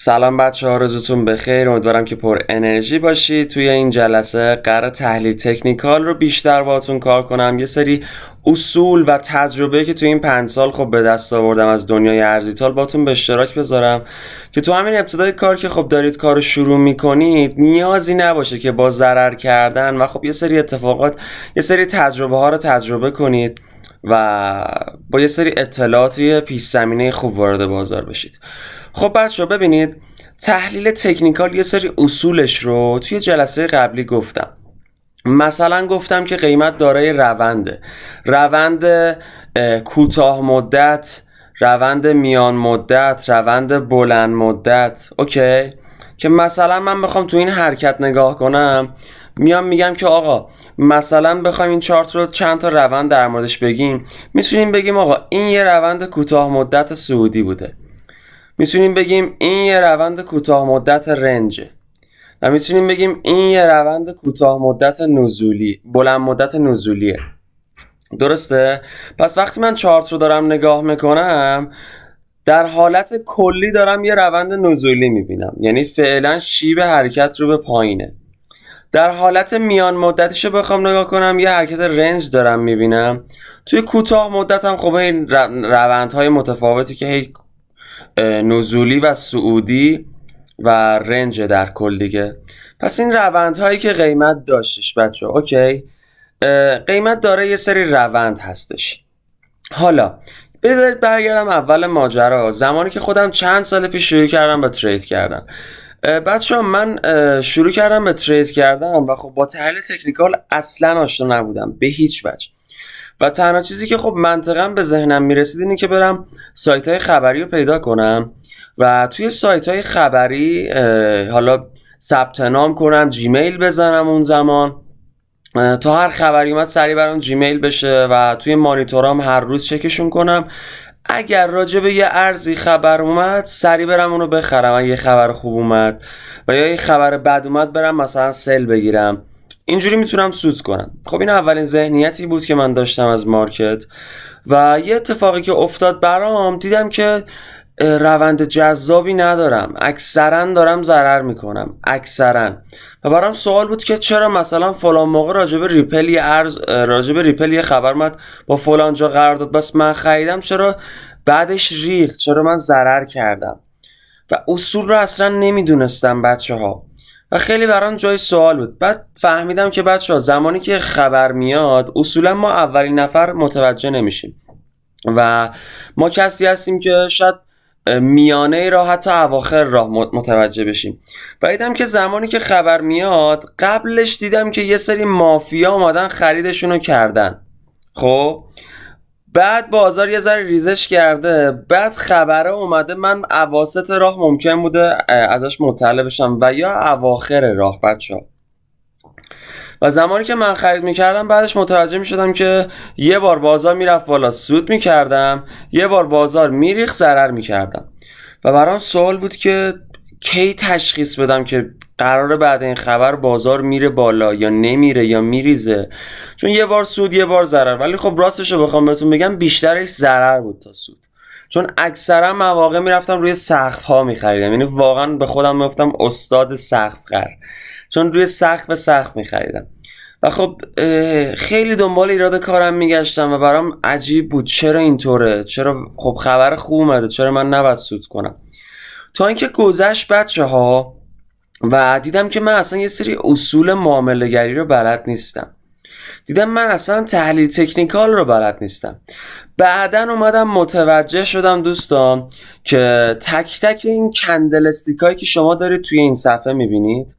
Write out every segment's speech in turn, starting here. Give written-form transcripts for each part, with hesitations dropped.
سلام بچه ها، روزتون بخیر. امیدوارم که پر انرژی باشی. توی این جلسه قرار تحلیل تکنیکال رو بیشتر باهاتون کار کنم. یه سری اصول و تجربه که توی این 5 سال خب به دست آوردم از دنیای ارزیتال باهاتون به اشتراک بذارم که تو همین ابتدای کار که خب دارید کار رو شروع میکنید نیازی نباشه که با ضرر کردن و خب یه سری اتفاقات، یه سری تجربه ها رو تجربه کنید و با یه سری اطلاعاتی پیش زمینه خوب وارد بازار بشید. خب بچه‌ها ببینید، تحلیل تکنیکال یه سری اصولش رو توی جلسه قبلی گفتم. مثلا گفتم که قیمت دارای روند کوتاه مدت، روند میان مدت، روند بلند مدت. اوکی، که مثلا من بخوام تو این حرکت نگاه کنم، میام میگم که آقا مثلا بخوایم این چارت رو چند تا روند در موردش بگیم، میتونیم بگیم آقا این یه روند کوتاه مدت صعودی بوده، میتونیم بگیم این یه روند کوتاه مدت رنجه، و میتونیم بگیم این یه روند کوتاه مدت نزولی، بلند مدت نزولیه. درسته؟ پس وقتی من چارت رو دارم نگاه میکنم، در حالت کلی دارم یه روند نزولی میبینم، یعنی فعلا شیب حرکت رو به پایینه. در حالت میان مدتیشو بخوام نگاه کنم، یه حرکت رنج دارم میبینم. توی کوتاه مدت هم خب این روندهای متفاوتی که هی نزولی و صعودی و رنج در کل دیگه. پس این روندهایی که قیمت داشتش بچه، اوکی، قیمت داره یه سری روند هستش. حالا بذارید برگردم اول ماجرا، زمانی که خودم چند سال پیش شروع کردم به ترید کردن. بچه ها من شروع کردم به ترید کردن و خب با تحلیل تکنیکال اصلا آشنا نبودم به هیچ وجه، و تنها چیزی که خب منطقاً به ذهنم میرسید اینه که برم سایت های خبری رو پیدا کنم و توی سایت های خبری حالا ثبت نام کنم، جیمیل بزنم اون زمان تا هر خبری اومد سریع برام جیمیل بشه و توی مانیتورام هر روز چکشون کنم. اگر راجع به یه ارزی خبر اومد سریع برم اونو بخرم، اگه یه خبر خوب اومد، و یا یه خبر بد اومد برم مثلا سل بگیرم. اینجوری میتونم سود کنم. خب این اولین ذهنیتی بود که من داشتم از مارکت، و یه اتفاقی که افتاد برام، دیدم که روند جذابی ندارم، اکثرا دارم ضرر میکنم اکثرا. و برام سوال بود که چرا مثلا فلان موقع راجب ریپل یه خبر اومد با فلان جا قرار داد، بس من خریدم، چرا بعدش ریخت، چرا من ضرر کردم؟ و اصول رو اصلا نمیدونستم بچه ها، و خیلی برام جای سوال بود. بعد فهمیدم که بچه ها زمانی که خبر میاد اصولا ما اولین نفر متوجه نمیشیم و ما کسی هستیم که شاید میانه راه حتی اواخر راه متوجه بشیم. و دیدم که زمانی که خبر میاد قبلش دیدم که یه سری مافیا اومدن خریدشونو کردن. خب بعد بازار یه ذره ریزش کرده، بعد خبره اومده، من اواسط راه ممکن بوده ازش مطلع بشم و یا اواخر راه بچه ها. و زمانی که من خرید میکردم بعدش متوجه میشدم که یه بار بازار میرفت بالا سود میکردم، یه بار بازار میریخت ضرر میکردم. و برام سوال بود که کی تشخیص بدم که قراره بعد این خبر بازار میره بالا یا نمیره یا میریزه، چون یه بار سود یه بار ضرر. ولی خب راستشو بخوام بهتون بگم بیشترش ضرر بود تا سود، چون اکثرا مواقع میرفتم روی سقف ها میخریدم، یعنی واقعا به خودم میگفتم استاد سقف خر، چون روی سقف میخریدم. و خب خیلی دنبال ایراد کارم میگشتم و برام عجیب بود چرا اینطوره، چرا خب خبر خوب اومده چرا من نباید سود کنم. تا اینکه گذشت بچه ها و دیدم که من اصلا یه سری اصول معامله گری رو بلد نیستم، دیدم من اصلا تحلیل تکنیکال رو بلد نیستم. بعدن اومدم متوجه شدم دوستان که تک تک این کندل استیکایی که شما دارید توی این صفحه میبینید،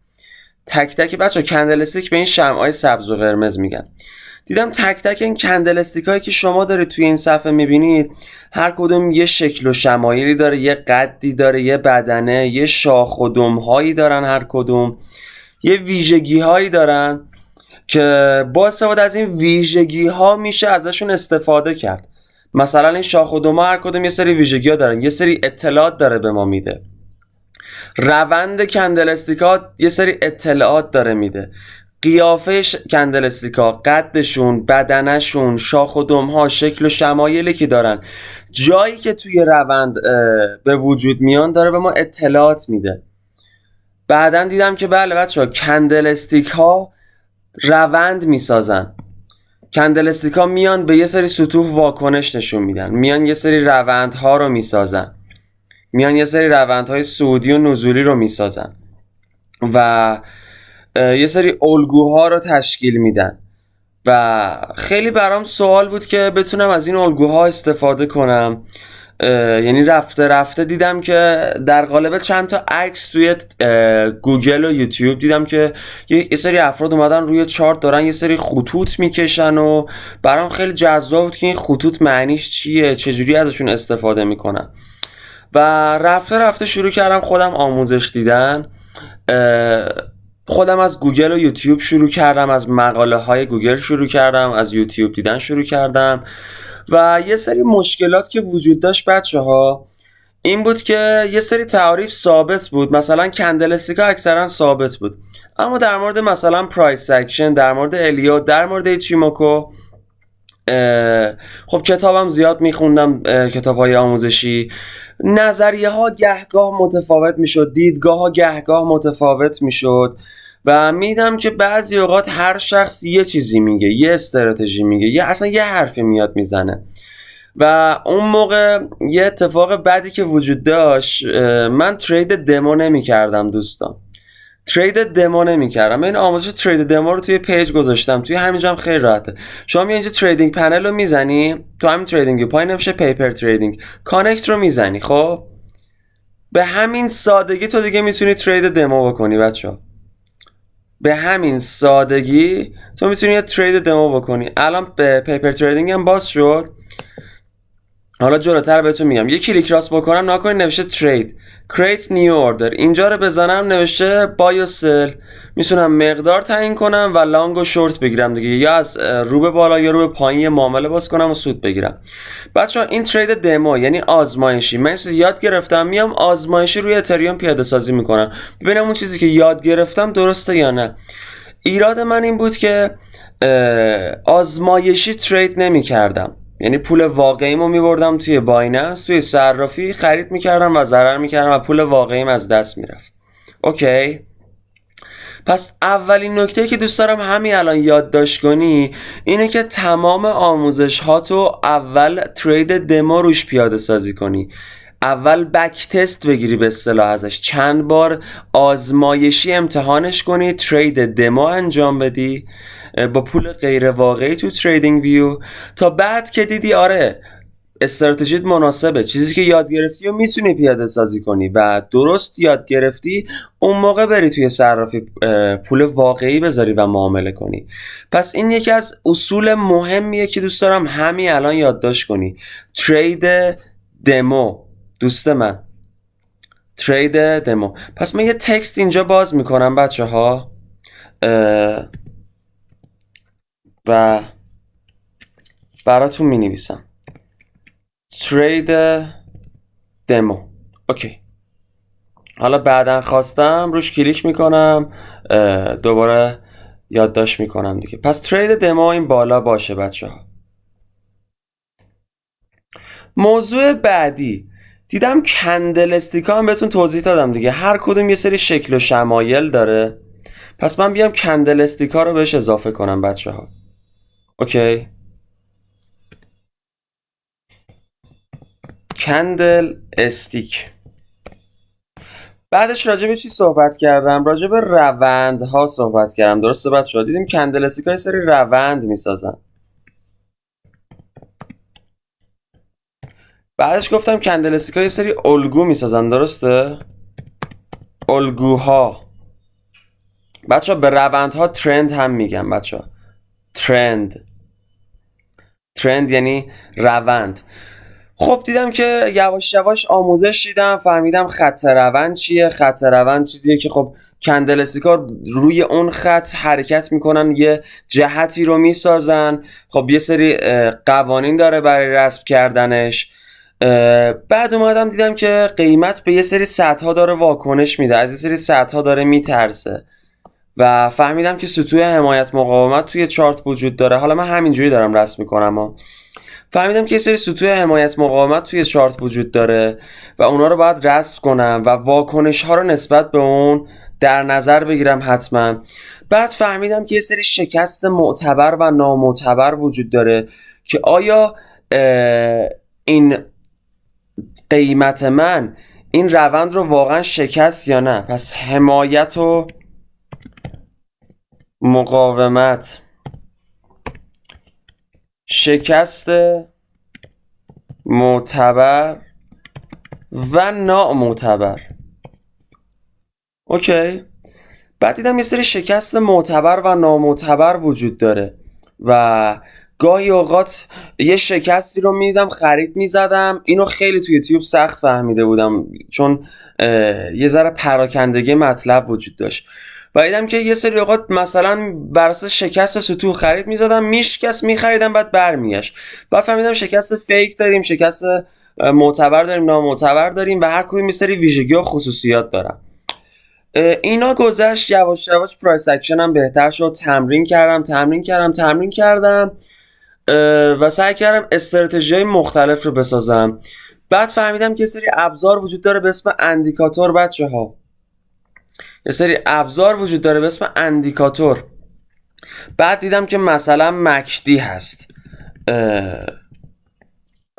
تک تک بچه کندل استیک به این شمعای سبز و قرمز میگن، دیدم تک تک این کندل استیکایی که شما دارید توی این صفحه میبینید هر کدوم یه شکل و شمایلی داره، یه قدی داره، یه بدنه، یه شاخ و دمهایی دارن، هر کدوم یه ویژگی هایی دارن که با استفاده از این ویژگی ها میشه ازشون استفاده کرد. مثلا این شاخ و دم هر کدوم یه سری ویژگی ها دارن، یه سری اطلاعات داره به ما میده. روند کندل استیکات یه سری اطلاعات داره میده، قیافه کندل استیکا، قدشون، بدنشون، شاخ و دمها، شکل و شمایلی که دارن، جایی که توی روند به وجود میان داره به ما اطلاعات میده. بعدن دیدم که بله بچه ها کندل استیک ها روند میسازن. کندل استیک ها میان به یه سری سطوح واکنش نشون میدن، میان یه سری روندها رو میسازن، میان یه سری روندهای صعودی و نزولی رو میسازن و یه سری الگوها رو تشکیل میدن و خیلی برام سوال بود که بتونم از این الگوها استفاده کنم. یعنی رفته رفته دیدم که در قالب چند تا عکس توی گوگل و یوتیوب دیدم که یه سری افراد اومدن روی چارت دارن یه سری خطوط میکشن و برام خیلی جذاب بود که این خطوط معنیش چیه، چجوری ازشون استفاده میکنن و رفته رفته شروع کردم خودم آموزش دیدن. خودم از گوگل و یوتیوب شروع کردم، از مقاله های گوگل شروع کردم، از یوتیوب دیدن شروع کردم و یه سری مشکلات که وجود داشت بچه ها این بود که یه سری تعاریف ثابت بود، مثلا کندل استیکا اکثرا ثابت بود، اما در مورد مثلا پرایس اکشن، در مورد الیو، در مورد ایچیموکو خب کتابم زیاد میخوندم، کتاب های آموزشی، نظریه ها گهگاه متفاوت میشد، دیدگاه ها گهگاه متفاوت میشد و میدم که بعضی اوقات هر شخص یه چیزی میگه، یه استراتژی میگه، اصلا یه حرفی میاد میزنه و اون موقع یه اتفاق بدی که وجود داشت، من ترید دمو نمی کردم دوستان، ترید دمو نمی کردم. این آموزش ترید دمو رو توی پیج گذاشتم، توی همینجا هم خیلی راحته. شما اینجا تریدینگ پنل رو میزنی، تو همین تریدینگ پایین نمیشه پیپر تریدینگ، کانکت رو میزنی، خب به همین سادگی تو دیگه میتونی ترید دمو بکنی بچه‌ها. به همین سادگی تو میتونی یه ترید دمو بکنی. الان به پیپر تریدینگ هم باز شد. حالا جلوتر بهتون میگم. یه کلیک راست بکنم نکنید نوشته ترید، create new order، اینجا رو بزنم نوشته buy و sell، میتونم مقدار تعیین کنم و لانگ و شورت بگیرم دیگه، یا از رو به بالا یا رو به پایین معامله باز کنم و سود بگیرم. بچه‌ها این ترید دمو یعنی آزمایشی، من چیزی یاد گرفتم میام آزمایشی روی اتریوم پیاده سازی میکنم ببینم اون چیزی که یاد گرفتم درسته یا نه. ایراد من این بود که آزمایشی ترید نمی‌کردم، یعنی پول واقعیمو میبردم توی بایننس، توی صرافی خرید میکردم و ضرر میکردم و پول واقعیم از دست میرفت. اوکی؟ پس اولین نکته که دوست دارم همین الان یادداشت کنی اینه که تمام آموزش هاتو اول ترید دمو روش پیاده سازی کنی، اول بک تست بگیری به اصطلاح ازش، چند بار آزمایشی امتحانش کنی، ترید دمو انجام بدی با پول غیر واقعی تو تریدینگ ویو، تا بعد که دیدی آره استراتژیت مناسبه، چیزی که یاد گرفتی و میتونی پیاده سازی کنی و درست یاد گرفتی، اون موقع بری توی صرافی پول واقعی بذاری و معامله کنی. پس این یکی از اصول مهمیه که دوست دارم همین الان یادداشت کنی، ترید دمو دوست من، ترید دمو. پس من یه تکست اینجا باز میکنم بچه ها و براتون می نویسم ترید دمو. اوکی، حالا بعدن خواستم روش کلیک میکنم دوباره یادداشت میکنم دیگه. پس ترید دمو این بالا باشه بچه ها. موضوع بعدی دیدم کندل استیکا هم بهتون توضیح دادم دیگه، هر کدوم یه سری شکل و شمایل داره، پس من بیام کندل استیکا رو بهش اضافه کنم بچه ها. اوکی، کندل استیک. بعدش راجع به چی صحبت کردم؟ راجع به روندها صحبت کردم، درسته بچه ها؟ دیدیم کندل استیکا یه سری روند میسازن. بعدش گفتم کندل استیکا یه سری الگو میسازن، درسته؟ الگوها بچه ها به روندها ترند هم میگن بچه ها. ترند یعنی روند. خب دیدم که یواش یواش آموزش دیدم، فهمیدم خط روند چیه. خط روند چیزیه که خب کندل استیکا روی اون خط حرکت میکنن، یه جهتی رو میسازن، خب یه سری قوانین داره برای رسم کردنش. بعد اومدم دیدم که قیمت به یه سری سطح ها داره واکنش میده، از یه سری سطح ها داره میترسه و فهمیدم که سطوح حمایت مقاومت توی چارت وجود داره. حالا من همینجوری دارم رسم میکنم. فهمیدم که یه سری سطوح حمایت مقاومت توی چارت وجود داره و اونا رو باید رسم کنم و واکنش ها رو نسبت به اون در نظر بگیرم حتما. بعد فهمیدم که یه سری شکست معتبر و نامعتبر وجود داره که آیا این قیمت من این روند رو واقعا شکست یا نه. پس حمایت و مقاومت، شکست معتبر و نامعتبر. اوکی. بعد دیدم یه سری شکست معتبر و نامعتبر وجود داره و گاهی اوقات یه شکستی رو میدیدم خرید میزدم. اینو خیلی توی یوتیوب سخت فهمیده بودم چون یه ذره پراکندگی مطلب وجود داشت و دیدم که یه سری اوقات مثلا بر اساس شکست سطوح خرید میزدم، میشکست، میخریدم، بعد برمیگشت. بعد فهمیدم شکست فیک داریم، شکست معتبر داریم، نامعتبر داریم و هر کدوم یه سری ویژگی و خصوصیات دارن. اینا گذشت، یواش یواش پرایس اکشنم بهتر شد. تمرین کردم و سعی کردم استراتژی‌های مختلف رو بسازم. بعد فهمیدم که یه سری ابزار وجود داره به اسم اندیکاتور. بچه‌ها یه سری ابزار وجود داره به اسم اندیکاتور. بعد دیدم که مثلا مکدی هست،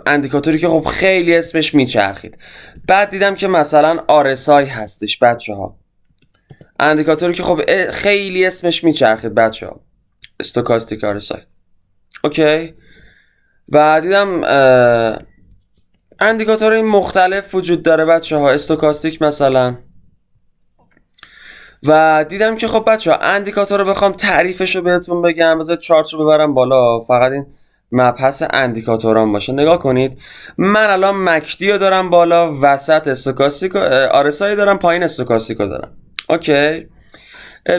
اندیکاتوری که خب خیلی اسمش میچرخید. بعد دیدم که مثلا RSI هستش بچه‌ها، اندیکاتوری که خب خیلی اسمش میچرخید بچه‌ها، استوکاستیک RSI. اوکی. و دیدم اندیکاتورهای مختلف وجود داره بچه‌ها، استوکاستیک مثلا. و دیدم که خب بچه‌ها اندیکاتور رو بخوام تعریفش رو بهتون بگم، بذار چارت رو ببرم بالا، فقط این مبحث اندیکاتورام باشه. نگاه کنید، من الان مکدی رو دارم بالا، وسط استوکاستیک، RSI دارم، پایین استوکاستیک رو دارم. اوکی.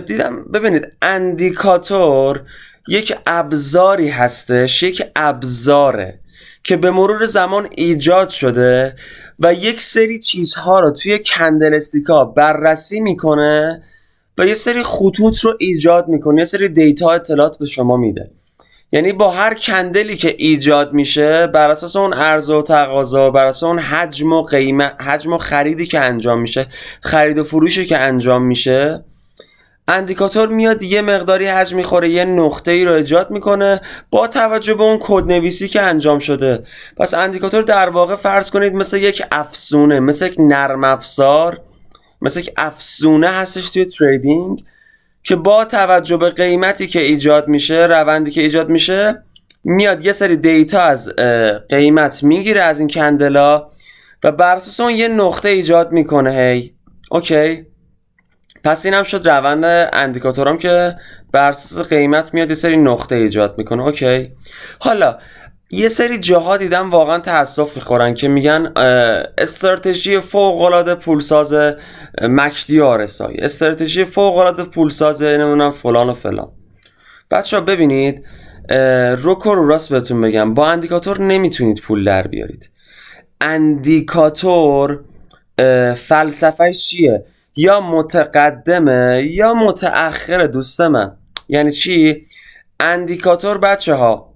دیدم ببینید اندیکاتور یک ابزاری هستش، یک ابزاره که به مرور زمان ایجاد شده و یک سری چیزها رو توی کندل استیکا بررسی میکنه و یه سری خطوط رو ایجاد میکنه، یه سری دیتا اطلاعات به شما میده. یعنی با هر کندلی که ایجاد میشه بر اساس اون عرضه و تقاضا، بر اساس اون حجم و قیمت، حجم و خریدی که انجام میشه، خرید و فروشی که انجام میشه، اندیکاتور میاد یه مقداری حجم میخوره، یه نقطه ای رو ایجاد میکنه با توجه به اون کد نویسی که انجام شده. پس اندیکاتور در واقع فرض کنید مثل یک افسونه، مثل یک نرم افزار، مثل یک افسونه هستش توی تریدینگ که با توجه به قیمتی که ایجاد میشه، روندی که ایجاد میشه، میاد یه سری دیتا از قیمت میگیره از این کندلا و بر اساس اون یه نقطه ایجاد میکنه. هی اوکی. پس این هم شد روند اندیکاتورام که بر اساس قیمت میاد یه سری نقطه ایجاد میکنه. اوکی. حالا یه سری جاها دیدم واقعا تأسف میخورن که میگن استراتژی فوق‌العاده پولساز مکدی و RSI، استراتژی فوق‌العاده پولساز نمیدونم فلان و فلان. بچه‌ها ببینید، رو راست بهتون بگم، با اندیکاتور نمیتونید پول در بیارید. اندیکاتور فلسفه‌اش چیه؟ یا متقدمه یا متأخره دوست من. یعنی چی؟ اندیکاتور بچه‌ها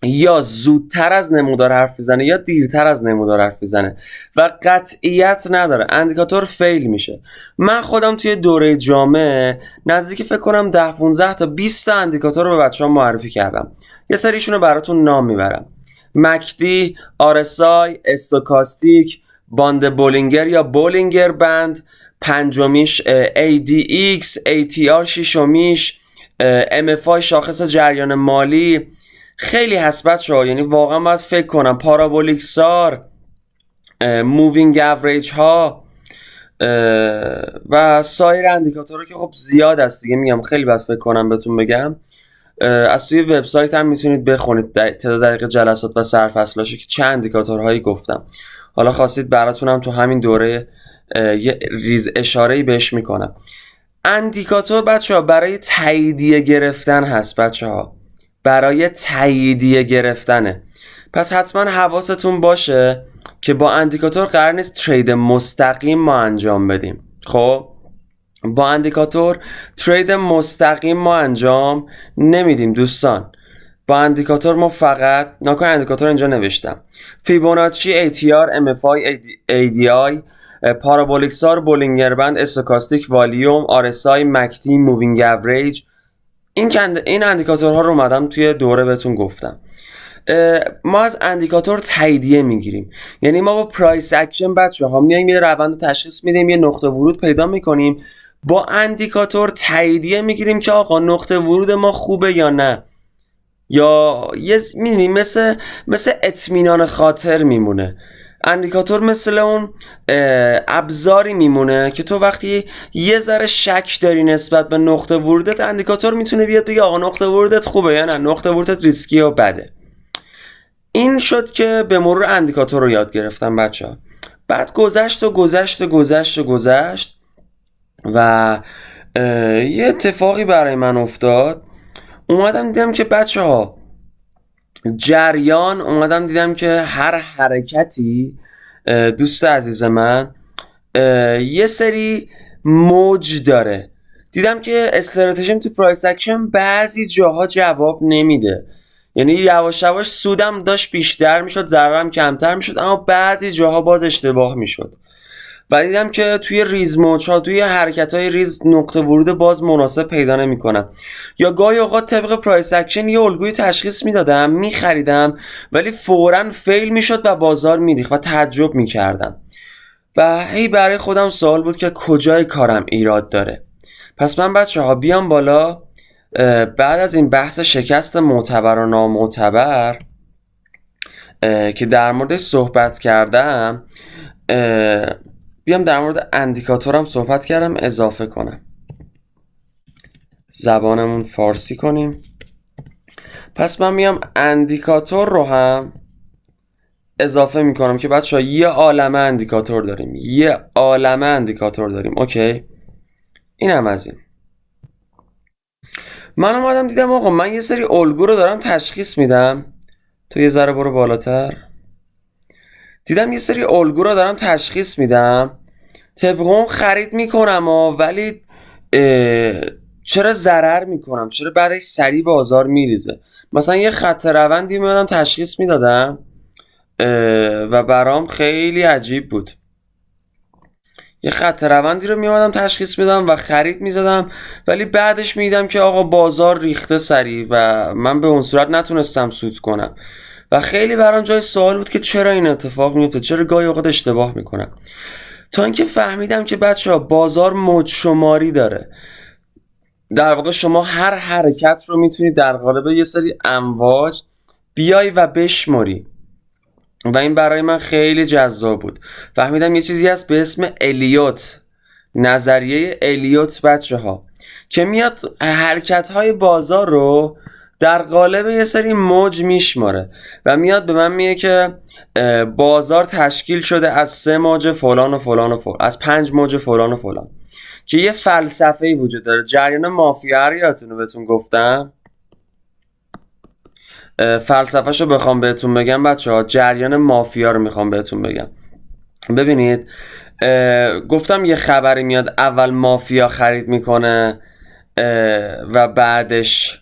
یا زودتر از نمودار حرف میزنه یا دیرتر از نمودار حرف میزنه و قطعیت نداره. اندیکاتور فیل میشه. من خودم توی دوره جامعه نزدیک فکر کنم 10-15 تا 20 تا اندیکاتور رو به بچه‌ها معرفی کردم. یه سریشون رو براتون نام میبرم: مکدی، RSI، استوکاستیک، باند بولینگر یا بولینگر بند، پنجمیش ADX، ATR ششمیش، MFI شاخص جریان مالی. خیلی هست بچه‌ها، یعنی واقعا باید فکر کنم. پارابولیک سار، مووینگ اوریج ها و سایر اندیکاتورها که خب زیاد است دیگه. میگم خیلی باید فکر کنم بهتون بگم. از توی وبسایت هم میتونید بخونید تعداد دقیق جلسات و سرفصلاشو که چند اندیکاتورهایی گفتم. حالا خواستید براتونم تو همین دوره یه ریز اشاره‌ای بهش میکنم. اندیکاتور بچه‌ها برای تاییدیه گرفتن هست بچه‌ها، برای تاییدیه گرفتنه. پس حتما حواستون باشه که با اندیکاتور قرار نیست ترید مستقیم ما انجام بدیم. خب با اندیکاتور ترید مستقیم ما انجام نمیدیم دوستان. با اندیکاتور ما فقط ناکن اندیکاتور اینجا نوشتم فیبوناچی ATR MFI ADI پارابولیک سار بولینگر بند استوکاستیک والیوم RSI مکتی مووینگ اوریج این اندیکاتورها رو اومدم توی دوره بهتون گفتم. ما از اندیکاتور تاییدیه میگیریم، یعنی ما با پرایس اکشن بچه‌ها میایم یه روند رو تشخیص میدیم، یه نقطه ورود پیدا میکنیم، با اندیکاتور تاییدیه میگیریم که آقا نقطه ورود ما خوبه یا نه، یا یه می‌بینی مثل اطمینان خاطر میمونه. اندیکاتور مثل اون ابزاری میمونه که تو وقتی یه ذره شک داری نسبت به نقطه ورودت، اندیکاتور میتونه بیاد بگه آقا نقطه ورودت خوبه یا نه، نقطه ورودت ریسکی و بده. این شد که به مرور اندیکاتور رو یاد گرفتم بچه‌ها. بعد گذشت و یه اتفاقی برای من افتاد. اومدم دیدم که بچه‌ها دیدم که هر حرکتی دوست عزیز من یه سری موج داره. دیدم که استراتژیم تو پرایس اکشن بعضی جاها جواب نمیده، یعنی یواش یواش سودم داشت بیشتر میشد، ضررم کمتر میشد، اما بعضی جاها باز اشتباه میشد. و دیدم که توی ریز موج‌ها، توی حرکت‌های ریز نقطه ورود باز مناسب پیدا نمی‌کنم، یا گاهی اوقات طبق پرایس اکشن یه الگوی تشخیص میدادم می‌خریدم ولی فوراً فیل میشد و بازار میریخت و تعجب می‌کردم و هی برای خودم سوال بود که کجای کارم ایراد داره. پس من بچه‌ها بیام بالا بعد از این بحث شکست معتبر و نامعتبر که در موردش صحبت کردم، بیام در مورد اندیکاتورم صحبت کردم اضافه کنم. زبانمون فارسی کنیم. پس من میام اندیکاتور رو هم اضافه میکنم که بچه‌ها یه عالمه اندیکاتور داریم. اوکی، این هم از این. من اومدم دیدم آقا من یه سری الگو رو دارم تشخیص میدم. تو یه ذره برو بالاتر. دیدم یه سری الگو رو دارم تشخیص میدم، طبق اون خرید میکنم ولی چرا ضرر میکنم؟ چرا بعدش سریع بازار میریزه؟ مثلا یه خط روندی میادم تشخیص میدادم و برام خیلی عجیب بود. یه خط روندی رو میادم تشخیص میدم و خرید میزدم، ولی بعدش میدیدم که آقا بازار ریخته سریع و من به اون صورت نتونستم سود کنم و خیلی برام جای سوال بود که چرا این اتفاق میفته، چرا گاهی اوقات اشتباه میکنم. تا اینکه فهمیدم که بچه‌ها بازار موج شماری داره. در واقع شما هر حرکت رو میتونید در قالب یه سری امواج بیای و بشماری و این برای من خیلی جذاب بود. فهمیدم یه چیزی هست به اسم الیوت، نظریه الیوت بچه‌ها، که میاد حرکت‌های بازار رو در قالب یه سری موج میشماره و میاد به من میگه که بازار تشکیل شده از 3 موج فلان و فلان و فلان، از 5 موج فلان و فلان، که یه فلسفه‌ای وجود داره. جریان مافیا رو یادتونه بهتون گفتم؟ فلسفه‌شو بخوام بهتون بگم بچه‌ها، جریان مافیا رو میخوام بهتون بگم. ببینید، گفتم یه خبری میاد اول مافیا خرید میکنه و بعدش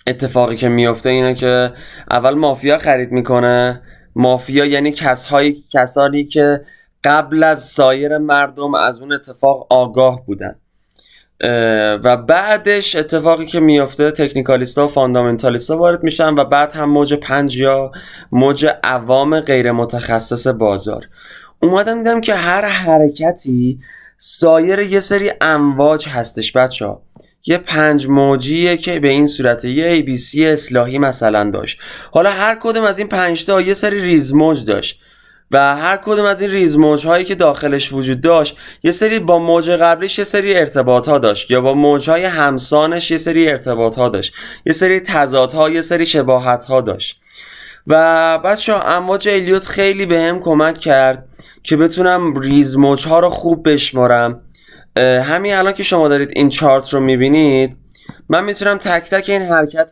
اتفاقی که میفته اینه که اول مافیا خرید میکنه. مافیا یعنی کسانی که قبل از سایر مردم از اون اتفاق آگاه بودن و بعدش اتفاقی که میفته تکنیکالیستا و فاندامنتالیستا وارد میشن و بعد هم موج 5 یا موج عوام غیر متخصص بازار. اومدم دیدم که هر حرکتی سایر یه سری امواج هستش بچه‌ها. یه 5 موجیه که به این صورته، یه ABC اصلاحی مثلا داشت. حالا هر کدوم از این 5 تا یه سری ریز موج داشت و هر کدوم از این ریز موج هایی که داخلش وجود داشت یه سری با موج قبلیش یه سری ارتباط ها داشت، یا با موج های همسانش یه سری ارتباط ها داشت، یه سری تضادها، یه سری شباهت ها داشت. و بچه‌ها امواج الیوت خیلی بهم کمک کرد که بتونم ریز موج ها رو خوب بشمارم. همین الان که شما دارید این چارت رو میبینید، من میتونم تک تک این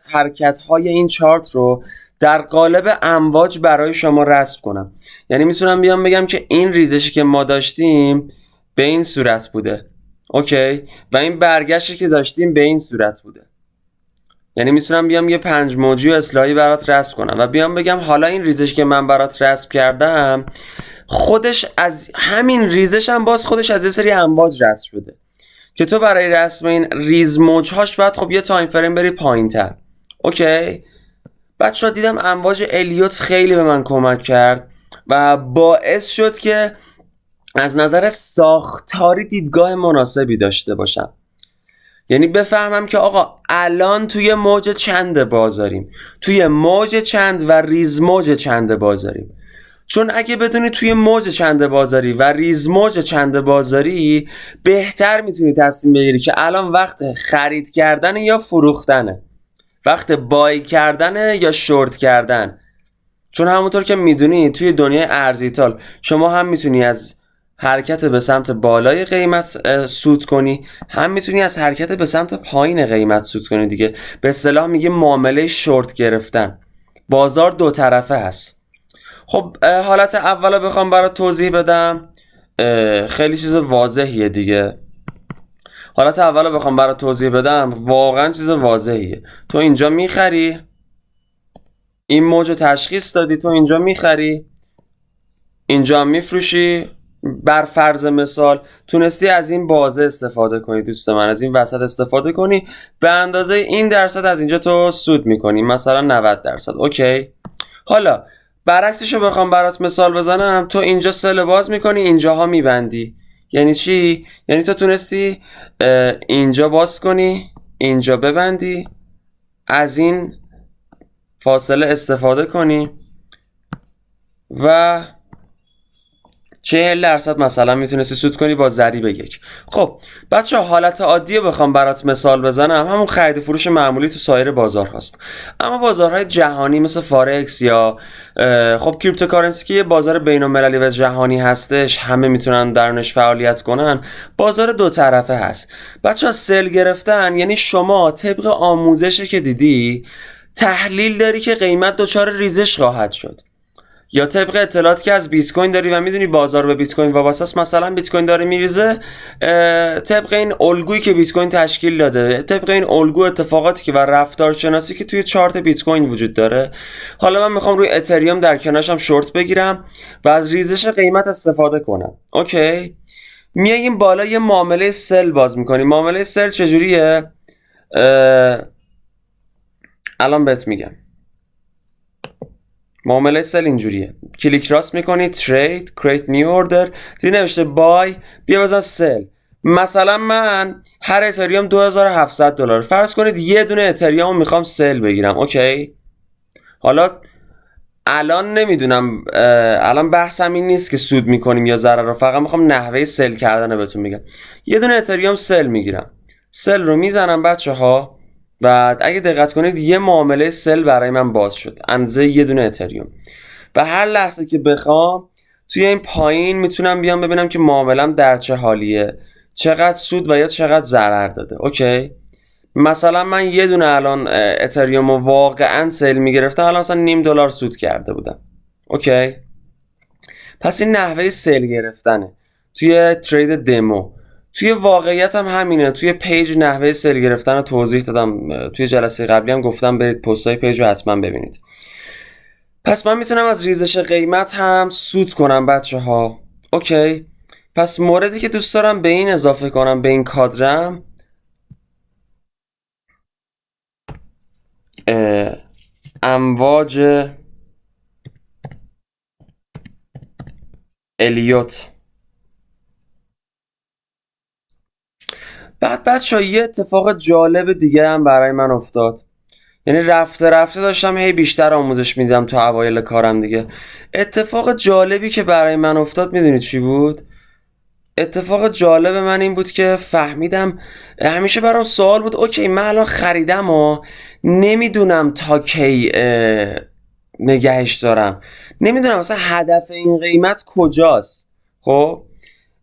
حرکت های این چارت رو در قالب امواج برای شما رسم کنم. یعنی میتونم بیام بگم که این ریزشی که ما داشتیم به این صورت بوده، اوکی، و این برگشتی که داشتیم به این صورت بوده. یعنی میتونم بیام یه 5 موجی و اصلاحی برات رسم کنم و بیام بگم حالا این ریزش که من برات رسم کردم خودش از همین ریزش هم باز خودش از یه سری امواج رسم شده که تو برای رسم این ریز موجهاش باید خب یه تایم فریم بری پایین تر. اوکی، بچه ها دیدم امواج الیوت خیلی به من کمک کرد و باعث شد که از نظر ساختاری دیدگاه مناسبی داشته باشم. یعنی بفهمم که آقا الان توی موج چند بازاریم، توی موج چند و ریز موج چند بازاریم. چون اگه بدونی توی موج چند بازاری و ریز موج چند بازاری بهتر میتونی تصمیم بگیری که الان وقت خرید کردن یا فروختنه، وقت بای کردن یا شورت کردن. چون همونطور که میدونی توی دنیای ارزیتال شما هم میتونی از حرکت به سمت بالای قیمت سود کنی، هم میتونی از حرکت به سمت پایین قیمت سود کنی دیگه. به اصطلاح میگه معامله شورت گرفتن. بازار دو طرفه هست. خب حالت اولو بخوام برات توضیح بدم خیلی چیز واضحیه دیگه. حالت اولو بخوام برات توضیح بدم واقعا چیز واضحیه. تو اینجا میخری، این موج تشخیص دادی، تو اینجا میخری، اینجا میفروشی. بر فرض مثال تونستی از این بازه استفاده کنی دوست من، از این وسط استفاده کنی، به اندازه این درصد از اینجا تو سود میکنی، مثلا 90%. اوکی، حالا برعکسشو بخوام برات مثال بزنم، تو اینجا سل باز میکنی، اینجاها میبندی. یعنی چی؟ یعنی تو تونستی اینجا باز کنی، اینجا ببندی، از این فاصله استفاده کنی و 40% مثلا میتونستی سود کنی با ضریب 1. خب بچه حالت عادیه بخوام برات مثال بزنم همون خرید فروش معمولی تو سایر بازار هست. اما بازارهای جهانی مثل فارکس یا خب کریپتوکارنسی که یه بازار بین المللی و جهانی هستش، همه میتونن درونش فعالیت کنن، بازار دو طرفه هست. بچه ها سل گرفتن یعنی شما طبق آموزشی که دیدی تحلیل داری که قیمت دچار ریزش خواهد شد، یا طبق اطلاعاتی که از بیت کوین داری و میدونی بازار به بیت کوین وابسته است، مثلا بیت کوین داره میریزه، طبق این الگویی که بیت کوین تشکیل داده، طبق این الگو اتفاقاتی که و رفتارشناسی که توی چارت بیت کوین وجود داره، حالا من میخوام روی اتریوم در کنارشم شورت بگیرم و از ریزش قیمت استفاده کنم. اوکی، میاییم بالا یه معامله سل باز میکنیم. معامله سل چجوریه؟ الان بهت میگم. معامله سل اینجوریه، کلیک راست میکنی، ترید، کریت نیو اوردر، دیگه نوشته بای، بیا بزن سل. مثلا من هر اتریوم $2700، فرض کنید یه دونه اتریوم میخوام سل بگیرم. اوکی، حالا الان نمیدونم، الان بحثم این نیست که سود میکنیم یا ضرر رو، فقط میخوام نحوه سل کردن بهتون میگم. یه دونه اتریوم سل میگیرم، سل رو میزنم بچه ها، و اگه دقت کنید یه معامله سل برای من باز شد اندازه یه دونه اتریوم، و هر لحظه که بخوام توی این پایین میتونم بیام ببینم که معاملم در چه حالیه، چقدر سود و یا چقدر ضرر داده. اوکی، مثلا من یه دونه الان اتریوم رو واقعا سل میگرفتم، الان مثلا $0.5 سود کرده بودم. اوکی، پس این نحوه سل گرفتنه توی ترید دمو. توی واقعیت هم همینه. توی پیج نحوه سل گرفتن رو توضیح دادم، توی جلسه قبلی هم گفتم برید پستای پیج رو حتما ببینید. پس من میتونم از ریزش قیمت هم سود کنم بچه ها. اوکی، پس موردی که دوست دارم به این اضافه کنم به این کادرم امواج الیوت. بعد بچه‌ها یه اتفاق جالب دیگه هم برای من افتاد. یعنی رفته رفته داشتم هی بیشتر آموزش میدم تو اوایل کارم دیگه. اتفاق جالبی که برای من افتاد میدونید چی بود؟ اتفاق جالب من این بود که فهمیدم، همیشه برام سوال بود اوکی من الان خریدم و نمیدونم تا کی نگهش دارم، نمیدونم مثلا هدف این قیمت کجاست. خب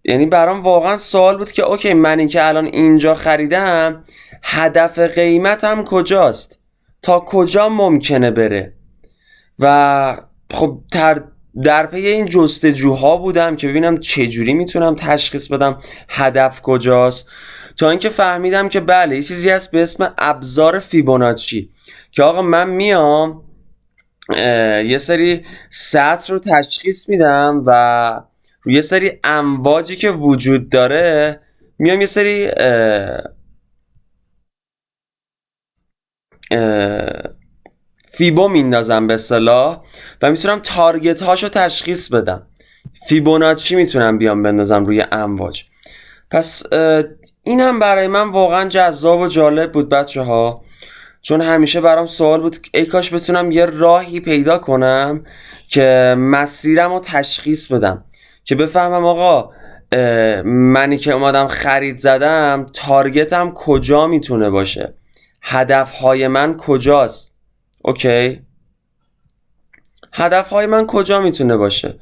یعنی برام واقعا سوال بود که اوکی من این که الان اینجا خریدم هدف قیمتم کجاست، تا کجا ممکنه بره. و خب در پی این جستجوها بودم که ببینم چجوری میتونم تشخیص بدم هدف کجاست، تا اینکه فهمیدم که بله یه چیزی هست به اسم ابزار فیبوناچی که آقا من میام یه سری سطر رو تشخیص میدم و روی یه سری امواجی که وجود داره میام یه سری فیبو میندازم به اصطلاح و میتونم تارگت هاشو تشخیص بدم. فیبوناچی میتونم بیام بندازم روی امواج. پس این هم برای من واقعا جذاب و جالب بود بچه ها، چون همیشه برام سوال بود ای کاش بتونم یه راهی پیدا کنم که مسیرم رو تشخیص بدم، که بفهمم آقا منی که اومدم خرید زدم تارگتم کجا میتونه باشه، هدفهای من کجاست. اوکی، هدفهای من کجا میتونه باشه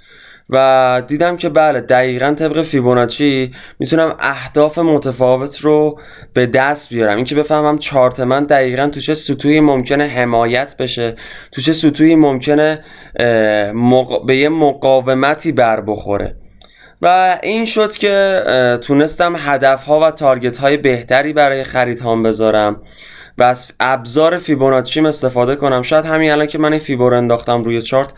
و دیدم که بله دقیقاً طبق فیبوناچی میتونم اهداف متفاوت رو به دست بیارم. این که بفهمم چارت من دقیقاً تو چه سطوحی ممکنه حمایت بشه، تو چه سطوحی ممکنه به یه مقاومتی بر بخوره. و این شد که تونستم هدفها و تارگت های بهتری برای خریدهام بذارم و از ابزار فیبوناچیم استفاده کنم. شاید همین الان که من این فیبو رو انداختم روی چارت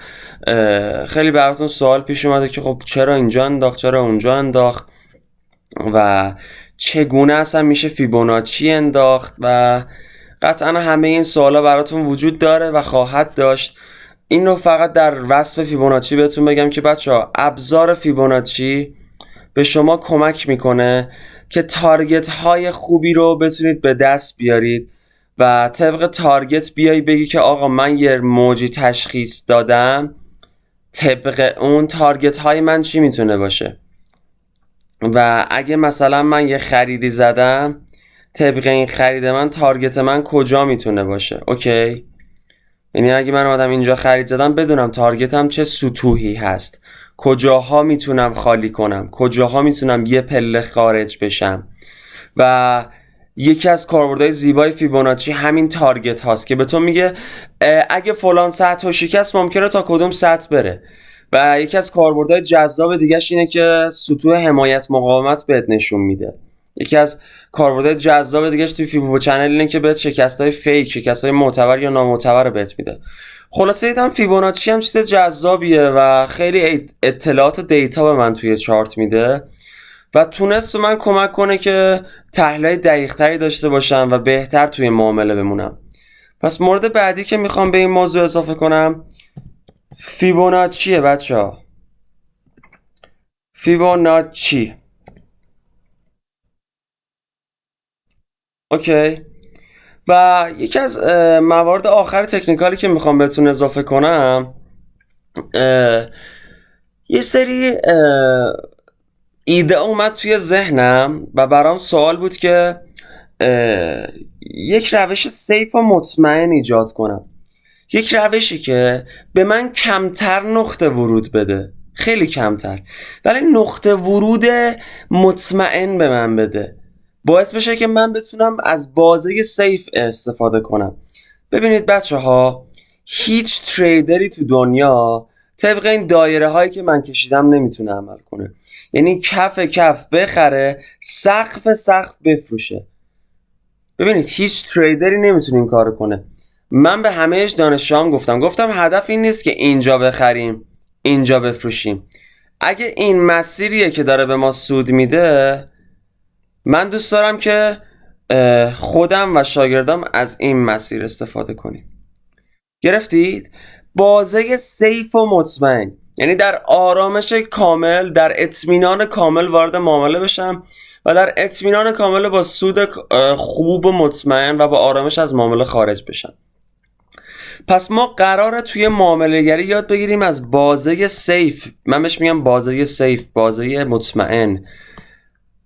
خیلی براتون سوال پیش اومده که خب چرا اینجا انداخت، چرا اونجا انداخت و چگونه اصلا میشه فیبوناچی انداخت، و قطعا همه این سوالا براتون وجود داره و خواهد داشت. این رو فقط در وصف فیبوناچی بهتون بگم که بچه‌ها ابزار فیبوناچی به شما کمک میکنه که تارگت های خوبی رو بتونید به دست بیارید و طبق تارگت بیایی بگی که آقا من یه موجی تشخیص دادم، طبق اون تارگت های من چی میتونه باشه. و اگه مثلا من یه خریدی زدم، طبق این خرید من تارگت من کجا میتونه باشه. اوکی، یعنی اگه من اومدم اینجا خرید زدم بدونم تارگتم چه سطوحی هست، کجاها میتونم خالی کنم، کجاها میتونم یه پله خارج بشم. و یکی از کاربردهای زیبای فیبوناچی همین تارگت هاست که به تو میگه اگه فلان سطح شکست ممکنه تا کدوم سطح بره. و یکی از کاربردهای جذاب دیگهش اینه که سطوح حمایت مقاومت بهت نشون میده. یکی از کاربردهای جذاب دیگهش توی فیبو چنل اینه که بهت شکست‌های فیک، شکست‌های معتبر یا نامعتبر رو بهت میده. خلاصه دیدم فیبوناچی هم چیز جذابیه و خیلی اطلاعات دیتا به من توی چارت میده و تونست به من کمک کنه که تحلیل دقیق‌تری داشته باشم و بهتر توی معامله بمونم. پس مورد بعدی که میخوام به این موضوع اضافه کنم فیبوناچیه بچه‌ها. فیبوناچی. اوکی، و یکی از موارد آخر تکنیکالی که میخوام بهتون اضافه کنم یه سری ایده اومد توی ذهنم و برام سوال بود که یک روش سیف و مطمئن ایجاد کنم، یک روشی که به من کمتر نقطه ورود بده، خیلی کمتر، ولی نقطه ورود مطمئن به من بده، باعث بشه که من بتونم از بازه سیف استفاده کنم. ببینید بچه ها، هیچ تریدری تو دنیا طبق این دایره هایی که من کشیدم نمیتونه عمل کنه. یعنی کف کف بخره، سقف سقف بفروشه. ببینید هیچ تریدری نمیتونه این کارو کنه. من به همهش دانشجوام گفتم هدف این نیست که اینجا بخریم اینجا بفروشیم. اگه این مسیریه که داره به ما سود میده، من دوست دارم که خودم و شاگردام از این مسیر استفاده کنیم. گرفتید؟ بازه سیف و مطمئن، یعنی در آرامش کامل، در اطمینان کامل وارد معامله بشم و در اطمینان کامل با سود خوب و مطمئن و با آرامش از معامله خارج بشم. پس ما قراره توی معامله گری یاد بگیریم از بازه سیف. من بهش میگم بازه سیف، بازه مطمئن.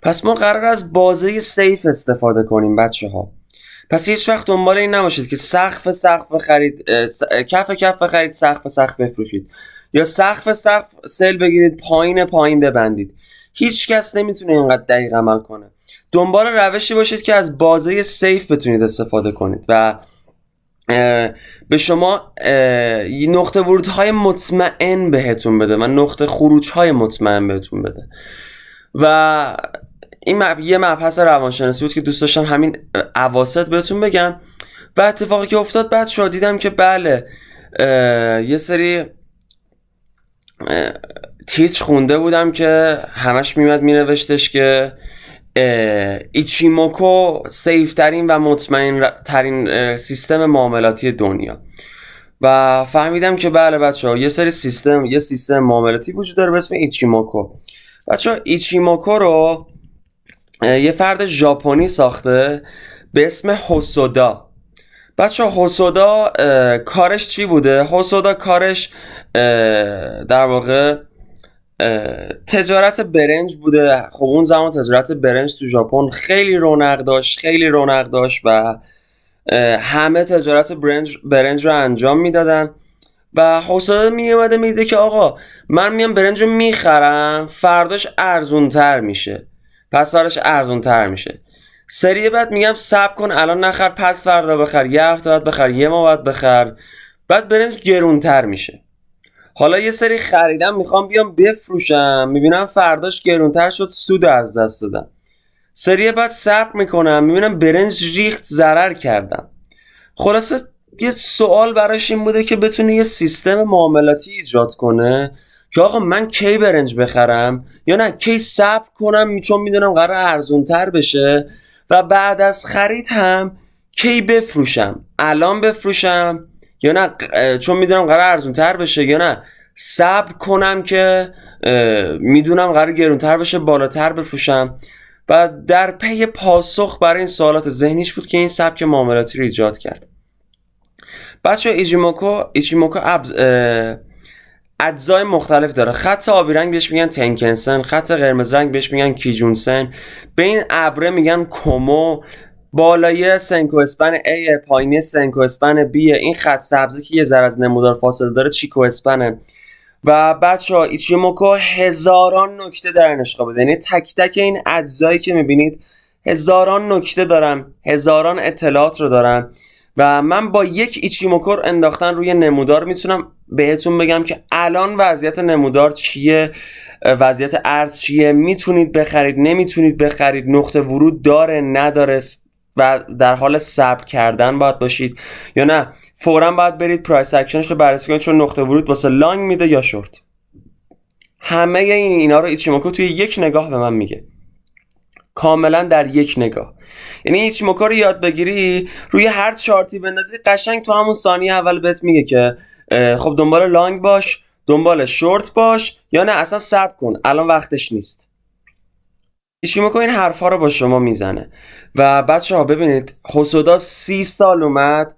پس ما قراره از بازه سیف استفاده کنیم بچه ها. پس هیچ وقت دنبال این نباشید که سقف سقف خرید، کف کف خرید، سقف سقف بفروشید، یا سقف سقف سیل بگیرید، پایین پایین ببندید. هیچ کس نمیتونه اینقدر دقیق عمل کنه. دنبال روشی باشید که از بازه سیف بتونید استفاده کنید و به شما نقطه ورودهای مطمئن بهتون بده و نقطه خروجهای مطمئن بهتون بده. و این یه مبحث روانشناسی بود که دوست داشتم همین اواسط بهتون بگم. و اتفاقی که افتاد بعد شد دیدم که بله یه سری تیتر خونده بودم که همش میمد مینوشتش که ایچیموکو سیف ترین و مطمئن ترین سیستم معاملاتی دنیا. و فهمیدم که بله بچه‌ها یه سیستم معاملاتی وجود داره به اسم ایچیموکو. بچه‌ها ایچیموکو رو یه فرد ژاپنی ساخته به اسم هوسودا. بچه هوسودا کارش چی بوده؟ هوسودا کارش در واقع تجارت برنج بوده. خب اون زمان تجارت برنج تو ژاپن خیلی رونق داشت و همه تجارت برنج رو انجام میدادن. و هوسودا میومده میده که آقا من میام برنج رو میخرم، فرداش ارزونتر میشه، پس فرداش ارزونتر میشه. سری بعد میگم صبر کن الان نخر، پس فردا بخر، یه هفته بعد بخر، یه ماه بعد بخر، بعد برنج گرونتر میشه. حالا یه سری خریدم میخوام بیام بفروشم، میبینم فرداش گرونتر شد، سود از دست دادم. سری بعد صبر میکنم میبینم برنج ریخت، ضرر کردم. خلاصه یه سوال براش این بوده که بتونه یه سیستم معاملاتی ایجاد کنه که آقا من کی برنج بخرم یا نه کی صبر کنم چون میدونم قرار ارزونتر بشه، و بعد از خرید هم کی بفروشم، الان بفروشم یا نه چون میدونم قرار ارزونتر بشه، یا نه صبر کنم که میدونم قرار گرونتر بشه بالاتر بفروشم. و در پی پاسخ برای این سوالات ذهنیش بود که این سبک معاملاتی رو ایجاد کرد. بچه ایچیموکو اجزای مختلف داره. خط آبی رنگ بهش میگن تنکنسن، خط قرمز رنگ بهش میگن کیجونسن، به این ابره میگن کومو، بالای سنکو اسپن A، پایینی سنکو اسپن B، این خط سبزی که یه ذره از نمودار فاصله داره چیکو اسپنه. و بچه‌ها ایچیموکو هزاران نکته در نشقا بده، یعنی تک تک این اجزایی که میبینید هزاران نکته دارن، هزاران اطلاعات رو دارن. و من با یک ایچیموکو انداختن روی نمودار میتونم بهتون بگم که الان وضعیت نمودار چیه، وضعیت ارز چیه، میتونید بخرید نمیتونید بخرید، نقطه ورود داره نداره، و در حال صبر کردن باید باشید یا نه فوراً باید برید پرایس اکشنش رو بررسی کنید چون نقطه ورود واسه لانگ میده یا شورت. همه اینا رو ایچیموکو توی یک نگاه به من میگه، کاملا در یک نگاه. یعنی ایچیموکو رو یاد بگیری روی هر چارتی بندازی قشنگ تو همون ثانیه اول بهت میگه که خب دنبال لانگ باش، دنبال شورت باش، یا نه اصلا صبر کن الان وقتش نیست. ایچیموکو این حرفا رو با شما میزنه. و بچه‌ها ببینید هوسودا 30 سال اومد،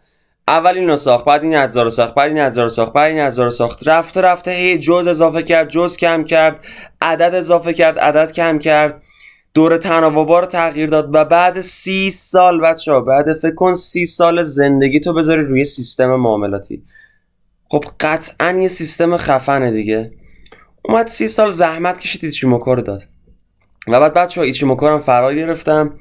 اول اینو ساخت، بعد این اجزا رو ساخت، بعد این اجزا رو ساخت، بعد این اجزا رو ساخت، رفته هی جزء اضافه کرد، جزء کم کرد، عدد اضافه کرد، عدد کم کرد، دور تناوب‌ها رو تغییر داد. و بعد 30 سال بچه‌ها، بعد فکر کن 30 سال زندگی تو بذاری روی سیستم معاملاتی، خب قطعاً یه سیستم خفنه دیگه. اومد 30 سال زحمت کشید ایچیموکو رو داد. و بعد بچه‌ها ایچیموکو رو فرا گرفتم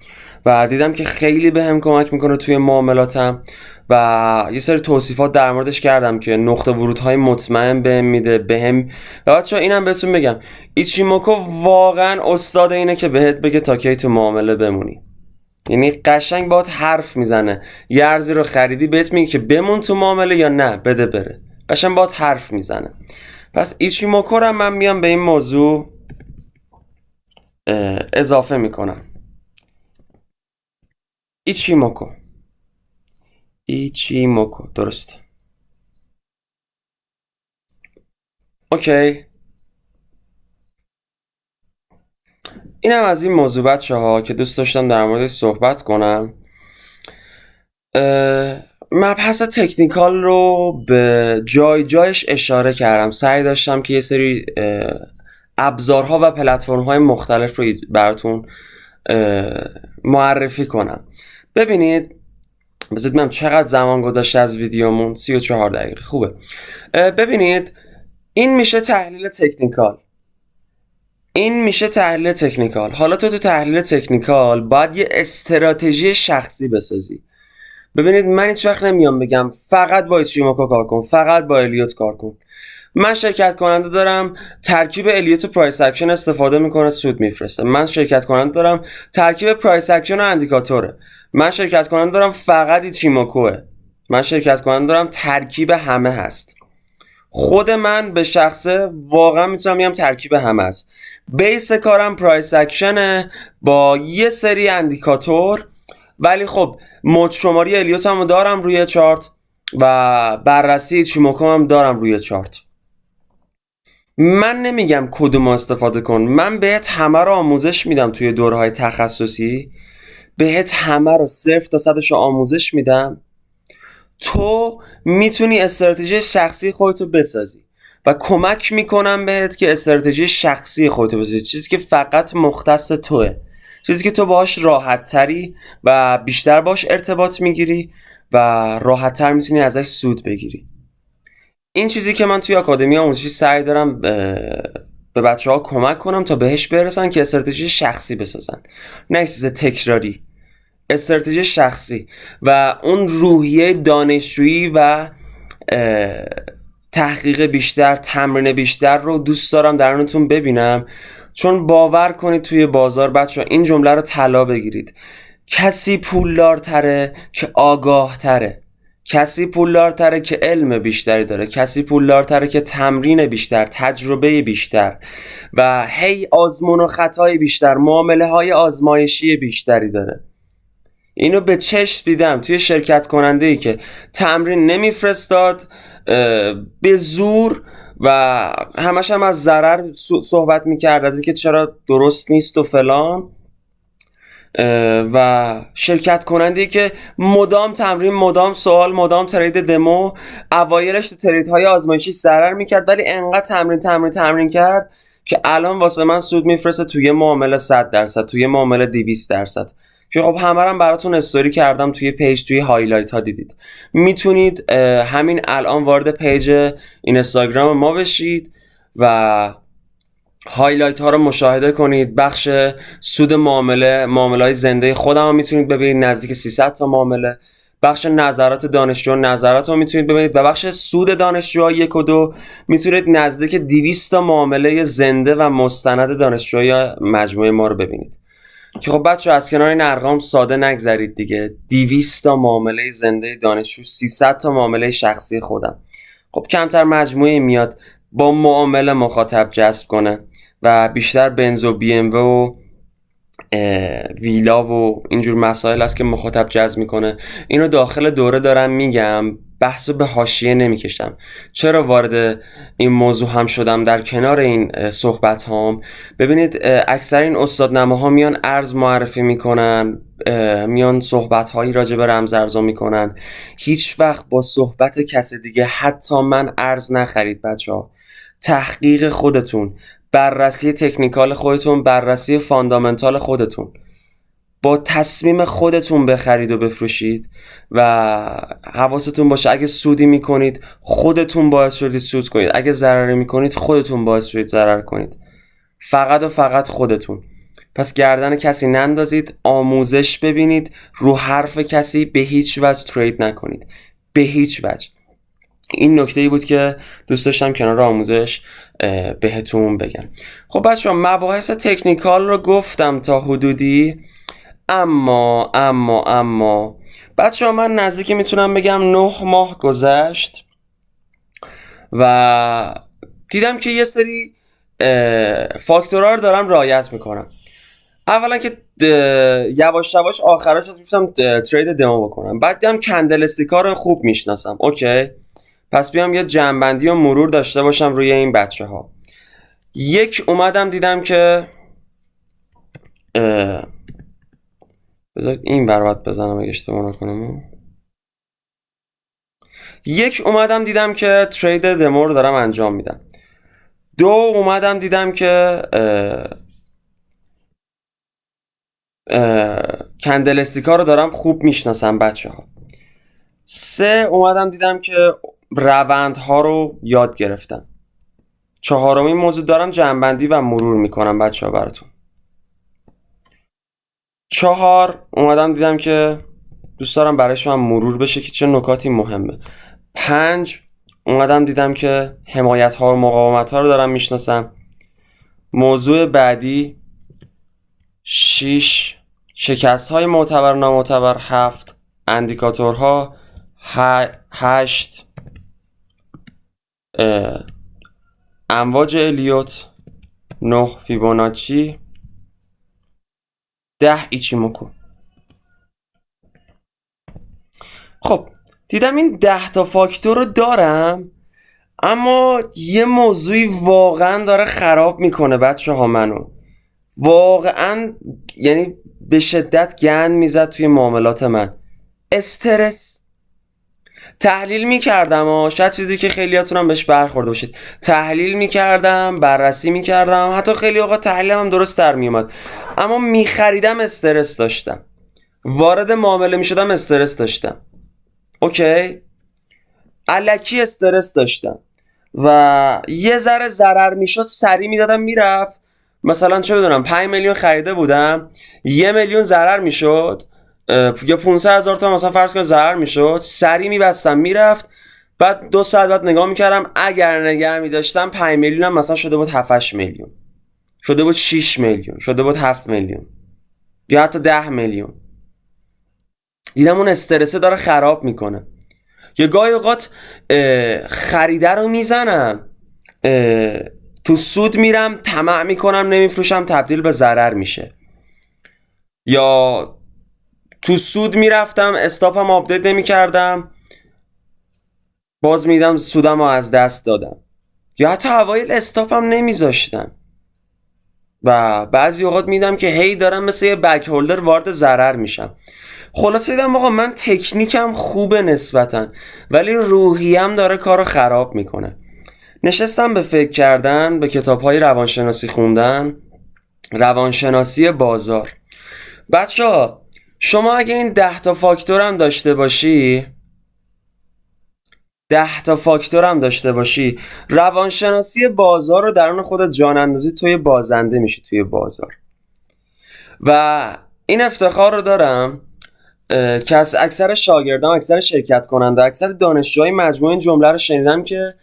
و دیدم که خیلی بهم کمک میکنه توی معاملاتم و یه سری توصیفات در موردش کردم که نقطه ورودهای مطمئن بهم میده بهم. و بچه‌ها اینم بهتون بگم ایچیموکو واقعا استاد اینه که بهت بگه تا کی تو معامله بمونی. یعنی قشنگ باهات حرف میزنه، یه ارزی رو خریدی بهت میگه که بمون تو معامله یا نه بده بره، قشنگ باهات حرف میزنه. پس ایچیموکو رو من میام به این موضوع اضافه میکنم. ایچیموکو درست. اوکی، اینم از این موضوع بچه‌ها که دوست داشتم در موردش صحبت کنم. مبحث تکنیکال رو به جایش اشاره کردم، سعی داشتم که یه سری ابزارها و پلتفرم‌های مختلف رو براتون معرفی کنم. ببینید بذارید ببینم چقدر زمان گذشته از ویدیومون، 34 دقیقه، خوبه. ببینید این میشه تحلیل تکنیکال. حالا تو تحلیل تکنیکال باید یه استراتژی شخصی بسازی. ببینید من هیچ وقت نمیام بگم فقط با ایچیموکو کار کن، فقط با الیوت کار کن. من شرکت کننده دارم ترکیب الیوت و پرایس اکشن استفاده میکنه سود میفرسته. من شرکت کننده دارم ترکیب پرایس اکشن و اندیکاتوره. من شرکت کننده دارم فقط ایچیموکوه. من شرکت کننده دارم ترکیب همه هست. خود من به شخصه واقعا میتونم بگم ترکیب همه است. بیس کارم پرایس اکشنه با یه سری اندیکاتور، ولی خب مود شماری الیوت هم دارم روی چارت و بررسی ایچیموکو هم دارم روی چارت. من نمیگم کدوم استفاده کن، من بهت همه رو آموزش میدم توی دوره‌های تخصصی، بهت همه رو 0 تا 100 آموزش میدم. تو میتونی استراتژی شخصی خودتو بسازی و کمک میکنم بهت که استراتژی شخصی خودتو بسازی، چیزی که فقط مختص توه، چیزی که تو باهاش راحت تری و بیشتر باهاش ارتباط میگیری و راحت تر میتونی ازش سود بگیری. این چیزی که من توی آکادمی آموزشی سعی دارم به بچه ها کمک کنم تا بهش برسن که استراتژی شخصی بسازن، نه چیز تکراری، استراتژی شخصی و اون روحیه دانشجویی و تحقیق بیشتر، تمرین بیشتر رو دوست دارم درونتون ببینم. چون باور کنید توی بازار بچه این جمله رو طلا بگیرید: کسی پولدارتره که آگاه تره، کسی پولدارتره که علم بیشتری داره، کسی پولدارتره که تمرین بیشتر، تجربه بیشتر و هی آزمون و خطای بیشتر، معامله های آزمایشی بیشتری داره. اینو به چشم دیدم توی شرکت کننده ای که تمرین نمیفرستاد به زور و همش هم از ضرر صحبت میکرد، از اینکه چرا درست نیست و فلان، و شرکت کننده ای که مدام تمرین، مدام سوال، مدام ترید دمو، اوایلش تو تریدهای آزمایشی ضرر میکرد ولی انقدر تمرین کرد که الان واسه من سود میفرسته توی معامله 100%، توی معامله 200%. که خب همه رو براتون استوری کردم توی پیج، توی هایلایت ها دیدید. میتونید همین الان وارد پیج اینستاگرام ما بشید و هایلایت ها رو مشاهده کنید. بخش سود معامله‌های زنده خودم هم میتونید ببینید، نزدیک 300 تا معامله. بخش نظرات دانشجو نظرات رو میتونید ببینید و بخش سود دانشجوها 1 و 2 میتونید نزدیک 200 تا معامله زنده و مستند دانشجوهای مجموعه ما رو ببینید. که خب بچه از کنار این ارقام ساده نگذرید دیگه. 200 تا معامله زنده دانشجو، 300 تا معامله شخصی خودم. خب کمتر مجموعه میاد با معامله مخاطب جذب کنه و بیشتر بنز و بی ام و ویلا و اینجور مسائل است که مخاطب جذب میکنه. اینو داخل دوره دارم میگم، بحثو به حاشیه نمیکشم. چرا وارد این موضوع هم شدم در کنار این صحبت هام؟ ببینید اکثر این استادنماها میان ارز معرفی میکنن، میان صحبت هایی راجع به رمز ارزها میکنن، هیچ وقت با صحبت کس دیگه حتی من ارز نخرید بچه ها. تحقیق خودتون، بررسی تکنیکال خودتون، بررسی فاندامنتال خودتون، با تصمیم خودتون بخرید و بفروشید و حواستون باشه اگه سودی میکنید خودتون باعث شدید سود کنید، اگه ضرری میکنید خودتون باعث شدید ضرر کنید، فقط و فقط خودتون. پس گردن کسی نندازید، آموزش ببینید، رو حرف کسی به هیچ وجه ترید نکنید، به هیچ وجه. این نکته‌ای بود که دوست داشتم کنار آموزش بهتون بگم. خب بچه‌ها مباحث تکنیکال رو گفتم تا حدودی، اما بچه‌ها من نزدیک میتونم بگم 9 ماه گذشت و دیدم که یه سری فاکتورها رو دارم رعایت میکنم. اولا که یواش یواش آخرش رو میتونم ترید دمو بکنم. بعد دیدم کندل استیکا رو خوب میشناسم. اوکی، پس بیام یه جمع‌بندی و مرور داشته باشم روی این بچه ها. یک اومدم دیدم که بذارید این برات بزنم اگه اشتباه نکنم. یک اومدم دیدم که ترید دمو رو دارم انجام میدم. 2 اومدم دیدم که کندل استیکا رو دارم خوب میشناسم بچه ها. 3 اومدم دیدم که روندها رو یاد گرفتم. 4مین موضوع دارم جمع‌بندی و مرور میکنم بچه ها براتون. 4 اومدم دیدم که دوست دارم برای شما مرور بشه که چه نکاتی مهمه. 5 اونقدرم دیدم که حمایت ها و مقاومت ها رو دارم میشناسم. موضوع بعدی 6 شکست های معتبر نامعتبر. 7 اندیکاتورها. 8 امواج الیوت. 9 فیبوناچی. 10 ایچیموکو. خب دیدم این 10 تا فاکتور رو دارم، اما یه موضوعی واقعا داره خراب میکنه بچه ها منو، واقعا یعنی به شدت گند میزد توی معاملات من. استرس. تحلیل میکردم شاید چیزی که خیلیاتونم بهش برخورده باشید، تحلیل میکردم، بررسی میکردم، حتی خیلی اوقات تحلیلم هم درست در میومد، اما میخریدم استرس داشتم، وارد معامله میشدم استرس داشتم. اوکی، الکی استرس داشتم و یه ذره ضرر میشد سری میدادم میرفت. مثلا چه بدونم 5 میلیون خریده بودم، 1 میلیون ضرر میشد یا 500,000 تا مثلا فرض کن ضرر میشد، سری میبستم میرفت. بعد 2 ساعت بعد نگاه میکردم، اگر نگه میداشتم 5 میلیون هم مثلا شده بود 7-8 میلیون، شده بود 6 میلیون، شده بود 7 میلیون یا حتی 10 میلیون. دیدم اون استرسه داره خراب میکنه. یه گاهی اوقات خریده رو میزنم، تو سود میرم طمع میکنم نمیفروشم، تبدیل به ضرر میشه. یا تو سود میرفتم استاپم آپدیت نمیکردم، باز میدم سودم رو از دست دادم. یا حتی اوایل استاپم نمیذاشتم و بعضی اوقات میدم که هی دارم مثل یه بک هولدر وارد ضرر میشم. خلاصه دیدم آقا من تکنیکم خوبه نسبتا، ولی روحیم داره کارو خراب میکنه. نشستم به فکر کردن، به کتاب‌های روانشناسی خوندن، روانشناسی بازار. بچه‌ها شما اگه این 10 تا فاکتور هم داشته باشی، 10 تا فاکتور هم داشته باشی، روانشناسی بازار رو درون خودت جان اندازی توی بازنده میشی توی بازار. و این افتخار رو دارم که از اکثر شاگردان، اکثر شرکت کننده، اکثر دانشجوهای مجموعه این جمله رو شنیدم که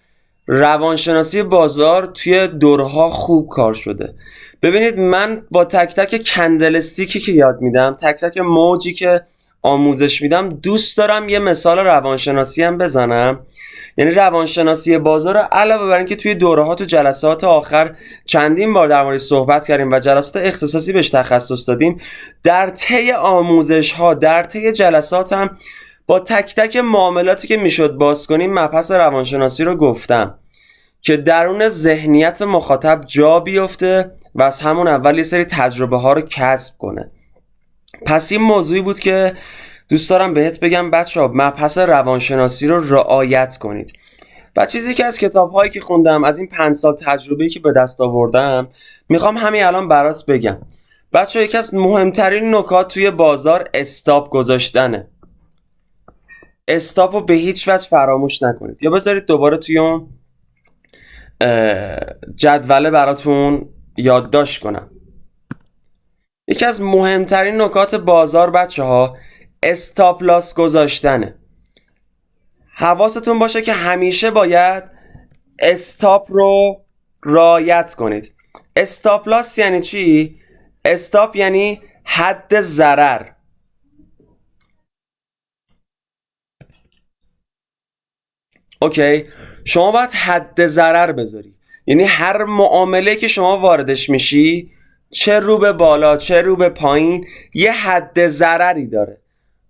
روانشناسی بازار توی دورها خوب کار شده. ببینید من با تک تک کندلستیکی که یاد میدم، تک تک موجی که آموزش میدم، دوست دارم یه مثال روانشناسی هم بزنم. یعنی روانشناسی بازار علاوه بر اینکه توی دوره‌ها تو جلسات آخر چندین بار در موردش صحبت کردیم و جلسات اختصاصی بهش تخصص دادیم، در طی آموزش‌ها، در طی جلسات هم با تک تک معاملاتی که میشد باز کنیم مبحث روانشناسی رو گفتم که درون ذهنیت مخاطب جا بیفته و از همون اول یه سری تجربه ها رو کسب کنه. پس این موضوعی بود که دوست دارم بهت بگم بچه‌ها، مبحث روانشناسی رو رعایت کنید. و چیزی که از کتاب‌هایی که خوندم، از این 5 سال تجربه‌ای که به دست آوردم، میخوام همین الان برات بگم. بچه‌ها یکی از مهمترین نکات توی بازار استاپ گذاشتنه. استاپ رو به هیچ وجه فراموش نکنید. یا بذارید دوباره توی اون جدوله براتون یادداشت کنم. یکی از مهمترین نکات بازار بچه ها استاپ لاس گذاشتنه. حواستون باشه که همیشه باید استاپ رو رعایت کنید. استاپ لاس یعنی چی؟ استاپ یعنی حد ضرر. اوکی، شما باید حد ضرر بذاری. یعنی هر معامله که شما واردش میشی، چه رو به بالا چه رو به پایین، یه حد ضرری داره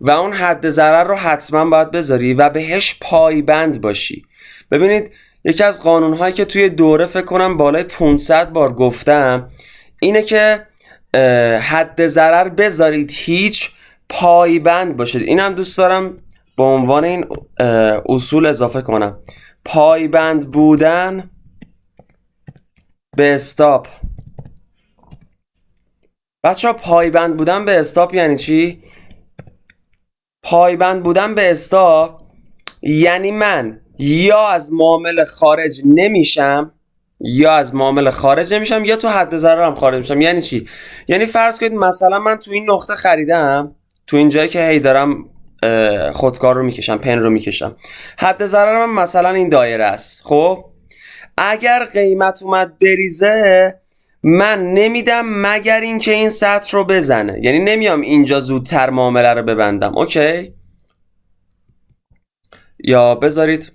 و اون حد ضرر رو حتما باید بذاری و بهش پایبند باشی. ببینید یکی از قانونهایی که توی دوره فکر کنم بالای 500 بار گفتم اینه که حد ضرر بذارید، هیچ پایبند باشید. اینم دوست دارم به عنوان این اصول اضافه کنم. پایبند بودن به استاپ. بچه‌ها پایبند بودن به استاپ یعنی چی؟ پایبند بودن به استاپ یعنی من یا از معامله خارج نمیشم یا تو حد ضررم خارج میشم. یعنی چی؟ یعنی فرض کنید مثلا من تو این نقطه خریدم، تو این جایی که هی دارم خودکار رو میکشم، پن رو میکشم. حد ضرر من مثلا این دایره است. خب اگر قیمت اومد بریزه من نمیدم مگر اینکه این سطر رو بزنه، یعنی نمیام اینجا زودتر معامله رو ببندم. اوکی، یا بذارید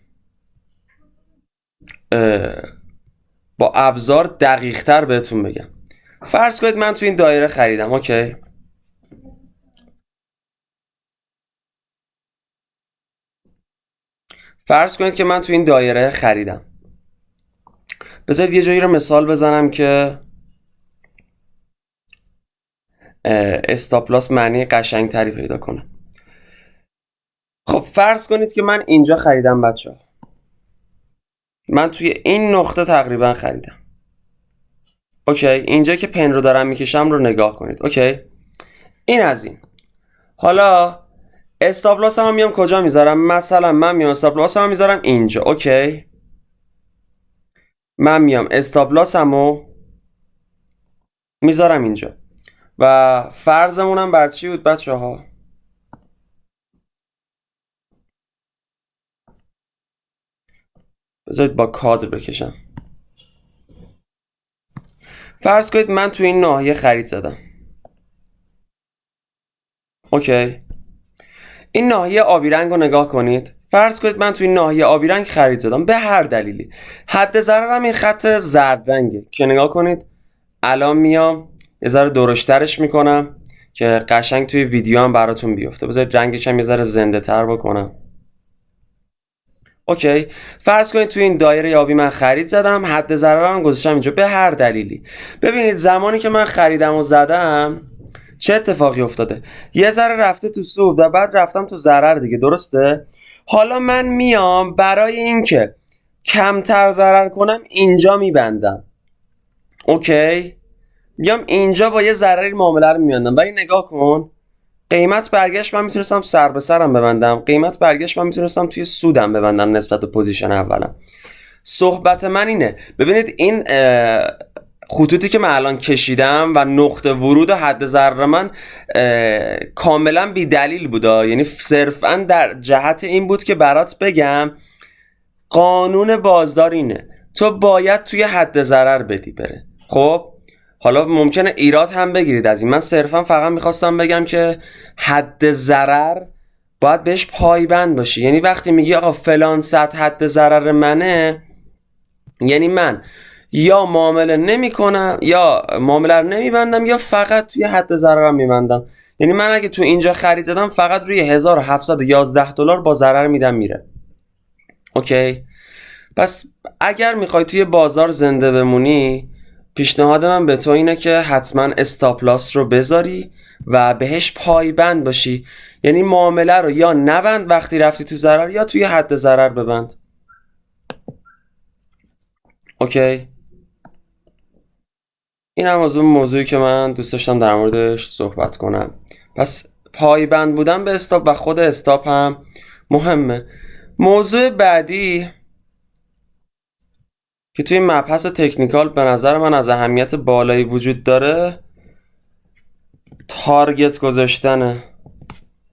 با ابزار دقیق تر بهتون بگم. فرض کنید من تو این دایره خریدم. اوکی، فرض کنید که من تو این دایره خریدم. بذارید یه جایی رو مثال بزنم که استاپ لاس معنی قشنگ تری پیدا کنه. خب فرض کنید که من اینجا خریدم بچه، من توی این نقطه تقریبا خریدم. اوکی، اینجا که پن رو دارم میکشم رو نگاه کنید. اوکی، این از این. حالا استاپ لاس هم میام کجا میذارم؟ مثلا من میام استاپ لاس هم میذارم اینجا. اوکی، من میام استاپ لاس همو میذارم اینجا و فرضمونم بر چی بود بچه ها؟ بذارید با کادر بکشم. فرض کنید من تو این ناحیه خرید زدم. اوکی، این ناحیه آبی رنگ رو نگاه کنید. فرض کنید من تو این ناحیه آبی رنگ خرید زدم به هر دلیلی. حد ضررم این خط زرد رنگه که نگاه کنید الان میام یه ذره درشترش میکنم که قشنگ توی ویدیو هم براتون بیفته. بذارید رنگش هم یه ذره زنده تر بکنم. اوکی، فرض کنید توی این دایره آبی من خرید زدم، حد ضررم گذاشتم اینجا به هر دلیلی. ببینید زمانی که من خریدم و زدم چه اتفاقی افتاده؟ یه ذره رفته تو سود و بعد رفتم تو ضرر دیگه، درسته؟ حالا من میام برای اینکه کمتر ضرر کنم اینجا میبندم. اوکی، میام اینجا با یه ضرری معامله رو میبندم. ولی نگاه کن، قیمت برگشت من میتونستم سر به سرم ببندم، قیمت برگشت من میتونستم توی سودم ببندم نسبت به پوزیشن اولم. صحبت من اینه، ببینید این خطوطی که من الان کشیدم و نقطه ورود و حد ضرر من کاملا بی دلیل بوده، یعنی صرفا در جهت این بود که برات بگم قانون بازار اینه، تو باید توی حد ضرر بدی بره. خب حالا ممکنه ایراد هم بگیرید از این، من صرفا فقط میخواستم بگم که حد ضرر باید بهش پایبند باشی. یعنی وقتی میگی آقا فلان سطح حد ضرر منه، یعنی من یا معامله نمی کنم یا معامله رو نمیبندم یا فقط توی حد ضررم میبندم. یعنی من اگه تو اینجا خرید زدم فقط روی 1711 دلار با ضرر میدم میره. اوکی، پس اگر میخوای توی بازار زنده بمونی پیشنهاد من به تو اینه که حتما استاپ لاس رو بذاری و بهش پایبند باشی. یعنی معامله رو یا نبند وقتی رفتی تو ضرر یا توی حد ضرر ببند. اوکی، این هم از اون موضوعی که من دوست داشتم در موردش صحبت کنم. پس پایبند بودن به استاپ و خود استاپ هم مهمه. موضوع بعدی که توی مبحث تکنیکال به نظر من از اهمیت بالایی وجود داره تارگت گذاشتنه،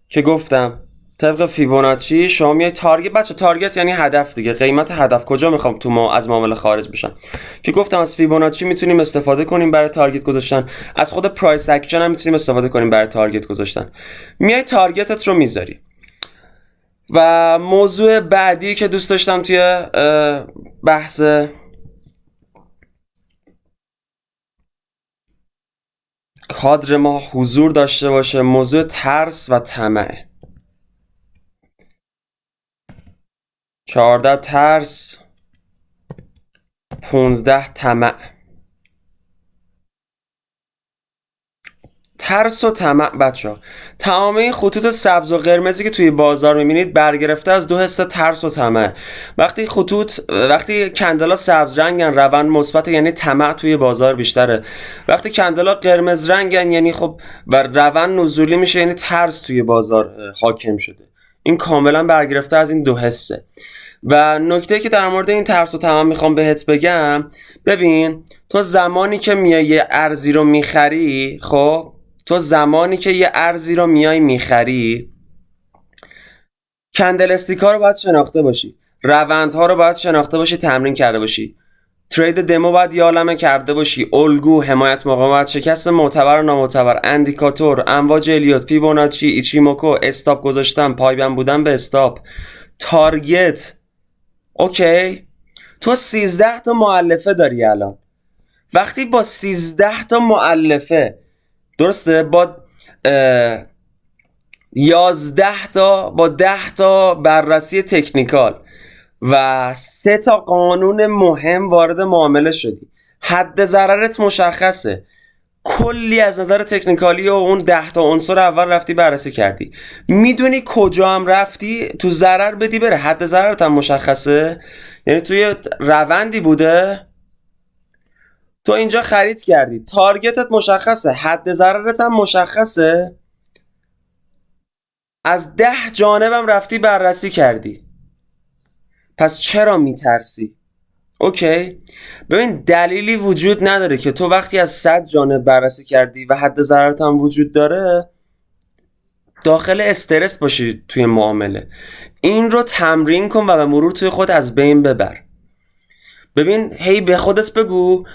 که گفتم طبق فیبوناچی شما میای تارگت. بچه تارگت یعنی هدف دیگه، قیمت هدف، کجا میخوام تو از معامله خارج بشم، که گفتم از فیبوناچی میتونیم استفاده کنیم برای تارگت گذاشتن، از خود پرایس اکشن هم میتونیم استفاده کنیم برای تارگت گذاشتن. میای تارگتت رو میذاری. و موضوع بعدی که دوست داشتم توی بحث کادر ما حضور داشته باشه موضوع ترس و طمع. 14 ترس، 15 طمع. ترس و طمع بچه، تمام این خطوط سبز و قرمزی که توی بازار میبینید برگرفته از دو حس ترس و طمع. وقتی کندلا سبز رنگن روند مثبت، یعنی طمع توی بازار بیشتره. وقتی کندلا قرمز رنگن یعنی خب و روند نزولی میشه، یعنی ترس توی بازار حاکم شده. این کاملا برگرفته از این دو حسه. و نکته که در مورد این ترس و طمع میخوام بهت بگم، ببین تو زمانی که میای یه ارزی رو میخری، خب تو زمانی که یه ارزی رو میای میخری کندل استیکا رو باید شناخته باشی، روندها رو باید شناخته باشی، تمرین کرده باشی، ترید دمو باید یه عالمه کرده باشی، الگو، حمایت مقاومت، شکست معتبر و نامعتبر، اندیکاتور، امواج الیوت، فیبوناچی، ایچیموکو، استاپ گذاشتن، پایبند بودن به استاپ، تارگت. اوکی، تو 13 تا مؤلفه داری الان. وقتی با 13 تا مؤلفه، درسته، با 11 تا، با 10 تا بررسی تکنیکال و 3 تا قانون مهم وارد معامله شدی، حد ضررت مشخصه، کلی از نظر تکنیکالی و اون 10 تا عنصر اول رفتی بررسی کردی، میدونی کجا هم رفتی تو ضرر بدی بره، حد ضررت هم مشخصه، یعنی توی روندی بوده، تو اینجا خرید کردی، تارگتت مشخصه، حد ضررت هم مشخصه، از 10 جانبم رفتی بررسی کردی، پس چرا میترسی؟ اوکی، ببین دلیلی وجود نداره که تو وقتی از 100 جانب بررسی کردی و حد ضررت هم وجود داره داخل استرس باشی توی معامله. این رو تمرین کن و به مرور توی خود از بین ببر. ببین هی به خودت بگو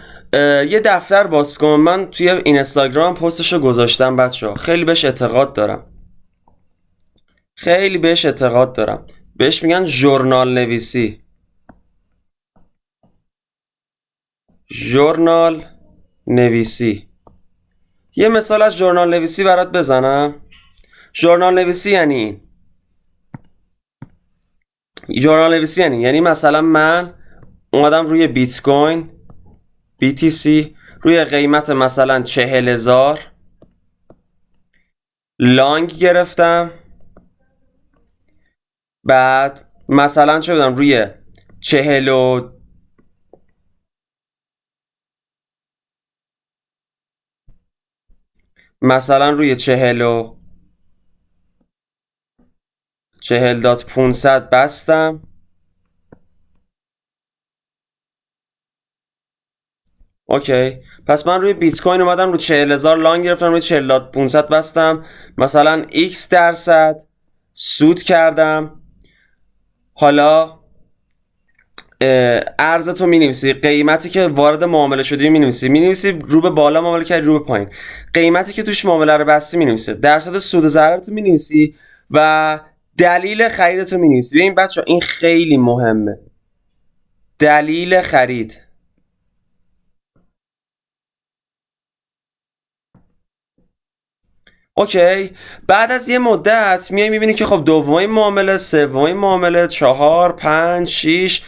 یه دفتر باز کن. من توی اینستاگرام پستشو گذاشتم بچه‌ها، خیلی بهش اعتقاد دارم، خیلی بهش اعتقاد دارم. بهش میگن ژورنال نویسی. ژورنال نویسی. یه مثال از ژورنال نویسی برات بزنم. ژورنال نویسی یعنی ژورنال نویسی یعنی مثلا من اومدم روی بیت کوین BTC روی قیمت مثلا 40,000 لانگ گرفتم، بعد مثلا چه بدم روی 40 مثلا روی 40,500 بستم. اوکی، پس من روی بیت کوین اومدم رو 40,000 لانگ گرفتم، روی 40,500 بستم، مثلا x% سود کردم. حالا ارز تو می‌نویسی، قیمتی که وارد معامله شدی می‌نویسی رو به بالا معامله کردی، رو به پایین، قیمتی که توش معامله رو بستی می‌نویسی، درصد سود و ضرر تو می‌نویسی و دلیل خرید تو می‌نویسی. ببین بچه‌ها این خیلی مهمه، دلیل خرید. اوکی، بعد از یه مدت میای میبینی که خب دومین معامله، سومین معامله، 4 5 6،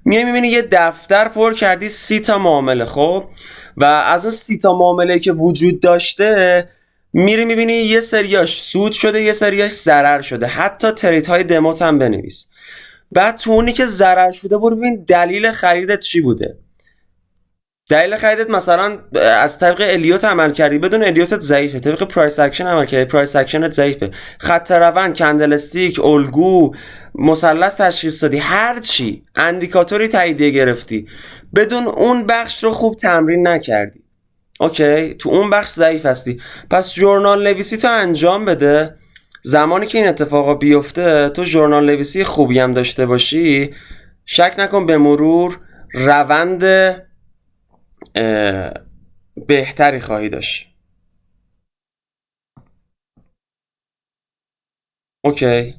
میای میبینی یه دفتر پر کردی 30 تا معامله. خب و از اون 30 تا معامله که وجود داشته میری میبینی یه سریاش سود شده، یه سریاش ضرر شده، حتی تریت های دموت هم بنویس. بعد تو اونی که ضرر شده برو ببین دلیل خریدت چی بوده. دلیل خریدت مثلا از طریق الیوت عمل کردی، بدون الیوتت ضعیفه، طریق پرایس اکشن عمل کردی، پرایس اکشنت ضعیفه، خط روند، کندل استیک، الگو، مثلث تشخیص دادی، هر چی، اندیکاتوری تاییدیه گرفتی، بدون اون بخش رو خوب تمرین نکردی. اوکی، تو اون بخش ضعیف هستی. پس ژورنال نویسی تو انجام بده. زمانی که این اتفاقا بیفته تو ژورنال نویسی خوبی هم داشته باشی، شک نکن به مرور روند بهتری خواهی داشت. اوکی،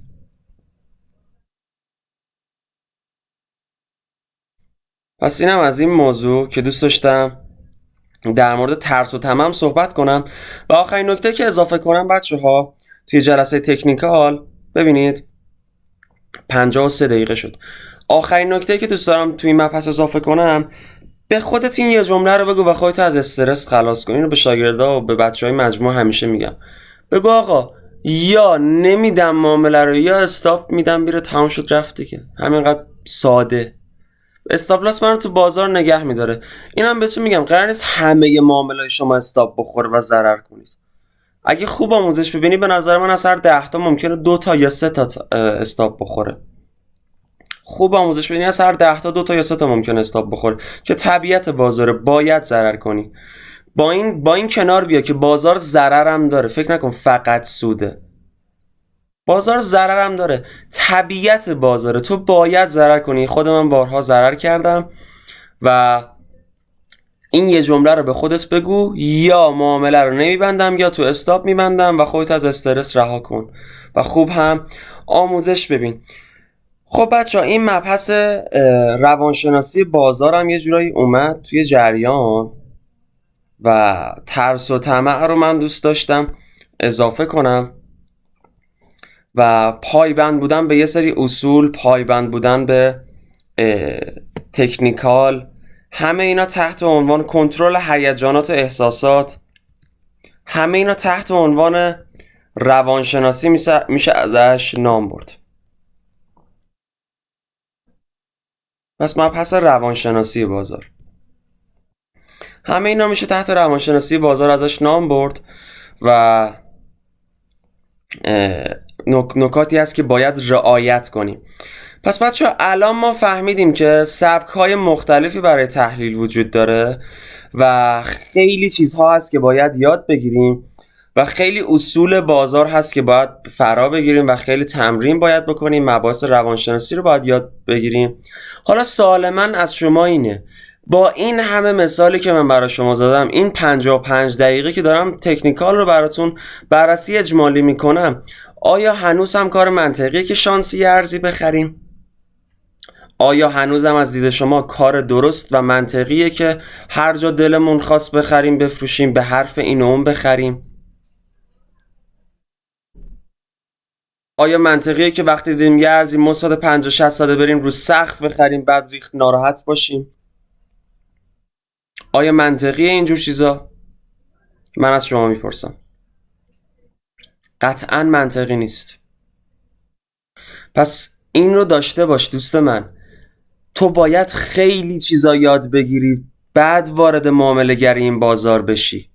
پس اینم از این موضوع که دوست داشتم در مورد ترس و طمع صحبت کنم. و آخرین نکته که اضافه کنم بچه ها توی جلسه تکنیکال، ببینید 53 دقیقه شد. آخرین نکته که دوست دارم توی این مبحث اضافه کنم، به خودت این یه جمله رو بگو و خودت از استرس خلاص کن. اینو به شاگردا و به بچهای مجموعه همیشه میگم. بگو آقا یا نمیدم معامله رو یا استاپ میدم بیره، تمام شد رفت دیگه، همینقدر ساده. استاپ لاس من رو تو بازار نگه میداره. اینم بهتون میگم قرار نیست همه معامله شما استاپ بخوره و ضرر کنید. اگه خوب آموزش ببینی به نظر من از هر 10 تا ممکنه 2 تا یا 3 تا استاپ بخوره. خوب آموزش ببینی از هر 10 تا 2 تا یا 3 تا ممکنه استاپ بخوره که طبیعت بازاره، باید ضرر کنی. با این کنار بیا که بازار ضرر هم داره، فکر نکن فقط سوده. بازار ضررم داره، طبیعت بازاره، تو باید ضرر کنی. خود من بارها ضرر کردم و این یه جمله رو به خودت بگو، یا معامله رو نمیبندم یا تو استاپ میبندم و خودت از استرس رها کن و خوب هم آموزش ببین. خب بچه این مبحث روانشناسی بازارم یه جورایی اومد توی جریان و ترس و طمع رو من دوست داشتم اضافه کنم و پایبند بودن به یه سری اصول، پایبند بودن به تکنیکال، همه اینا تحت عنوان کنترل هیجانات و احساسات، همه اینا تحت عنوان روانشناسی میشه ازش نام برد. پس مبحث روانشناسی بازار، همه اینا میشه تحت روانشناسی بازار ازش نام برد و نکاتی هست که باید رعایت کنیم. پس بچه الان ما فهمیدیم که سبک‌های مختلفی برای تحلیل وجود داره و خیلی چیزها هست که باید یاد بگیریم و خیلی اصول بازار هست که باید فرا بگیریم و خیلی تمرین باید بکنیم، مباحث روانشناسی رو باید یاد بگیریم. حالا سوال من از شما اینه، با این همه مثالی که من برای شما زدم، این 55 دقیقه که دارم تکنیکال رو براتون بررسی اجمالی میکنم، آیا هنوز هم کار منطقیه که شانسی ارزی بخریم؟ آیا هنوزم از دید شما کار درست و منطقیه که هر جا دلمون خواست بخریم بفروشیم، به حرف این و اون بخریم؟ آیا منطقیه که وقتی دیدیم یه ارزی مثبت 50-60 بریم رو سقف بخریم بعد ریخت ناراحت باشیم؟ آیا منطقیه اینجور چیزا؟ من از شما میپرسم. قطعاً منطقی نیست. پس این رو داشته باش دوست من، تو باید خیلی چیزا یاد بگیری بعد وارد معامله گری این بازار بشی.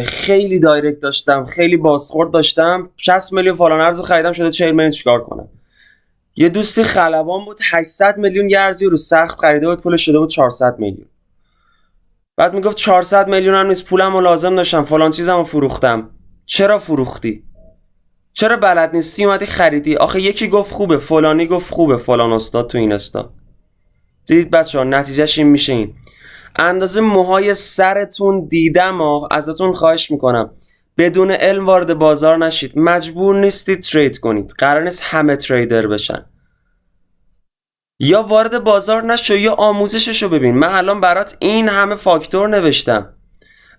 خیلی دایرکت داشتم، خیلی بازخورد داشتم، 60 میلیون فلان ارز رو خریدم شده 40 میلیون، چیکار کنم؟ یه دوستی خلبان بود 800 میلیون یه ارزی رو سقف خریده بود، پولش شده بود 400 میلیون. بعد میگفت 400 میلیون هم نیست، پولم رو لازم داشتم، فلان چیزم رو فروختم. چرا فروختی؟ چرا بلد نیستی اومدی خریدی؟ آخه یکی گفت خوبه، فلانی گفت خوبه، فلان استاد تو این استا. دیدید بچه‌ها نتیجهش این میشه، این اندازه موهای سرتون دیدم ازتون خواهش میکنم بدون علم وارد بازار نشید. مجبور نیستید ترید کنید، قرار نیست همه تریدر بشن. یا وارد بازار نشو یا آموزششو ببین. من الان برات این همه فاکتور نوشتم،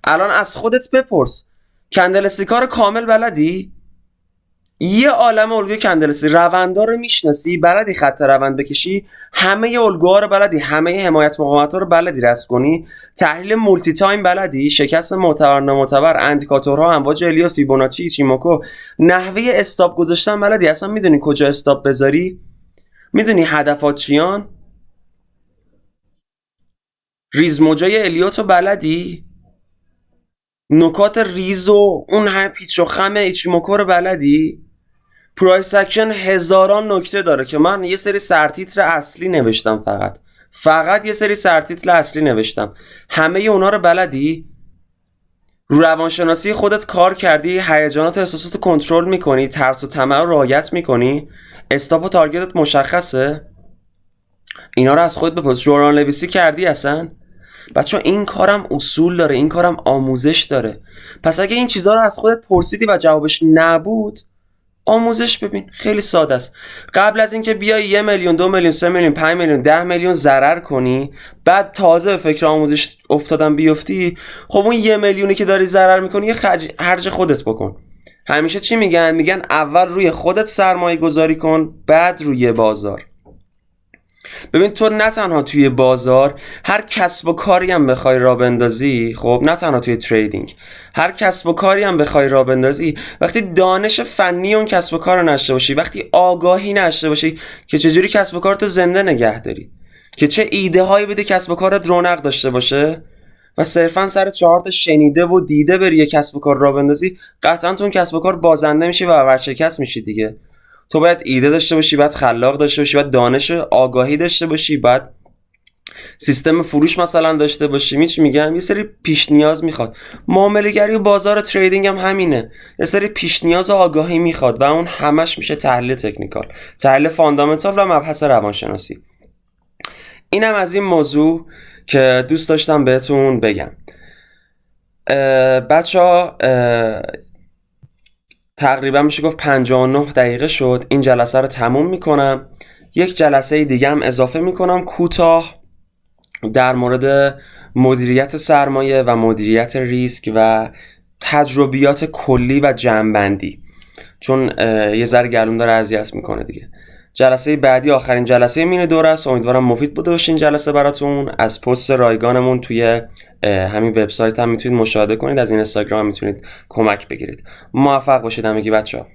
الان از خودت بپرس کندلستیکا رو کامل بلدی؟ یه عالم الگوی کندلسی، روندا رو میشناسی، بلدی خط روند بکشی، همه الگوها رو بلدی، همه حمایت مقاومت‌ها رو بلدی رسم کنی، تحلیل مولتی تایم بلدی، شکست معتبر نامعتبر، اندیکاتورها، امواج الیوت، فیبوناچی، ایچیموکو، نحوه استاپ گذاشتن بلدی، اصلا میدونی کجا استاپ بذاری؟ میدونی هدفات چیان؟ ریز موجای الیوت رو بلدی؟ نکات ریز و اون هم پیچ و خم ایچیموکو رو بلدی؟ پرایس اکشن هزاران نکته داره که من یه سری سرتیتر اصلی نوشتم، فقط یه سری سرتیتر اصلی نوشتم. همه اونا رو بلدی؟ رو روانشناسی خودت کار کردی؟ هیجانات و احساسات کنترل میکنی؟ ترس و طمع رو رعایت میکنی؟ استاپ و تارگتت مشخصه؟ اینا رو از خودت بپرس. ژورنال نویسی کردی اصلا؟ بچه این کارم اصول داره، این کارم آموزش داره. پس اگه این چیزها رو از خودت پرسیدی و جوابش نبود، آموزش ببین، خیلی ساده است. قبل از اینکه بیای 1 میلیون 2 میلیون 3 میلیون 5 میلیون 10 میلیون ضرر کنی بعد تازه به فکر آموزش افتادن بیفتی، خب اون 1 میلیونی که داری ضرر میکنی یه خرج خودت بکن. همیشه چی میگن اول روی خودت سرمایه گذاری کن بعد روی بازار. ببین تو نه تنها توی بازار، هر کسب و کاری هم بخوای راه بندازی، خب نه تنها توی تریدینگ، هر کسب و کاری هم بخوای راه بندازی، وقتی دانش فنی اون کسب و کار رو نشته باشی، وقتی آگاهی نشته باشی که چجوری کسب و کارتو زنده نگه داری، که چه ایده هایی بده کسب و کارت رونق داشته باشه، و صرفا سر 4 تا شنیده و دیده بری یه کسب و کار راه بندازی، قطعا تو اون کسب و کار بازنده میشی و ورشکست میشی دیگه. تو باید ایده داشته باشی، باید خلاق داشته باشی، باید دانش آگاهی داشته باشی، باید سیستم فروش مثلا داشته باشیم. چی میگم؟ یه سری پیش نیاز میخواد. معامله گری و بازار تریدینگ هم همینه، یه سری پیش نیاز و آگاهی میخواد و اون همش میشه تحلیل تکنیکال، تحلیل فاندامنتال و مبحث روانشناسی. اینم از این موضوع که دوست داشتم بهتون بگم. بچه‌ها تقریبا میشه گفت 59 دقیقه شد. این جلسه رو تموم میکنم. یک جلسه دیگه هم اضافه میکنم کوتاه در مورد مدیریت سرمایه و مدیریت ریسک و تجربیات کلی و جمع‌بندی، چون یه ذره گلوم داره اذیت میکنه دیگه. جلسه بعدی آخرین جلسه مینی دوره است. امیدوارم مفید بوده باشه این جلسه براتون. از پست رایگانمون توی همین وبسایت هم میتونید مشاهده کنید، از این اینستاگرام هم میتونید کمک بگیرید. موفق باشید همگی بچه‌ها.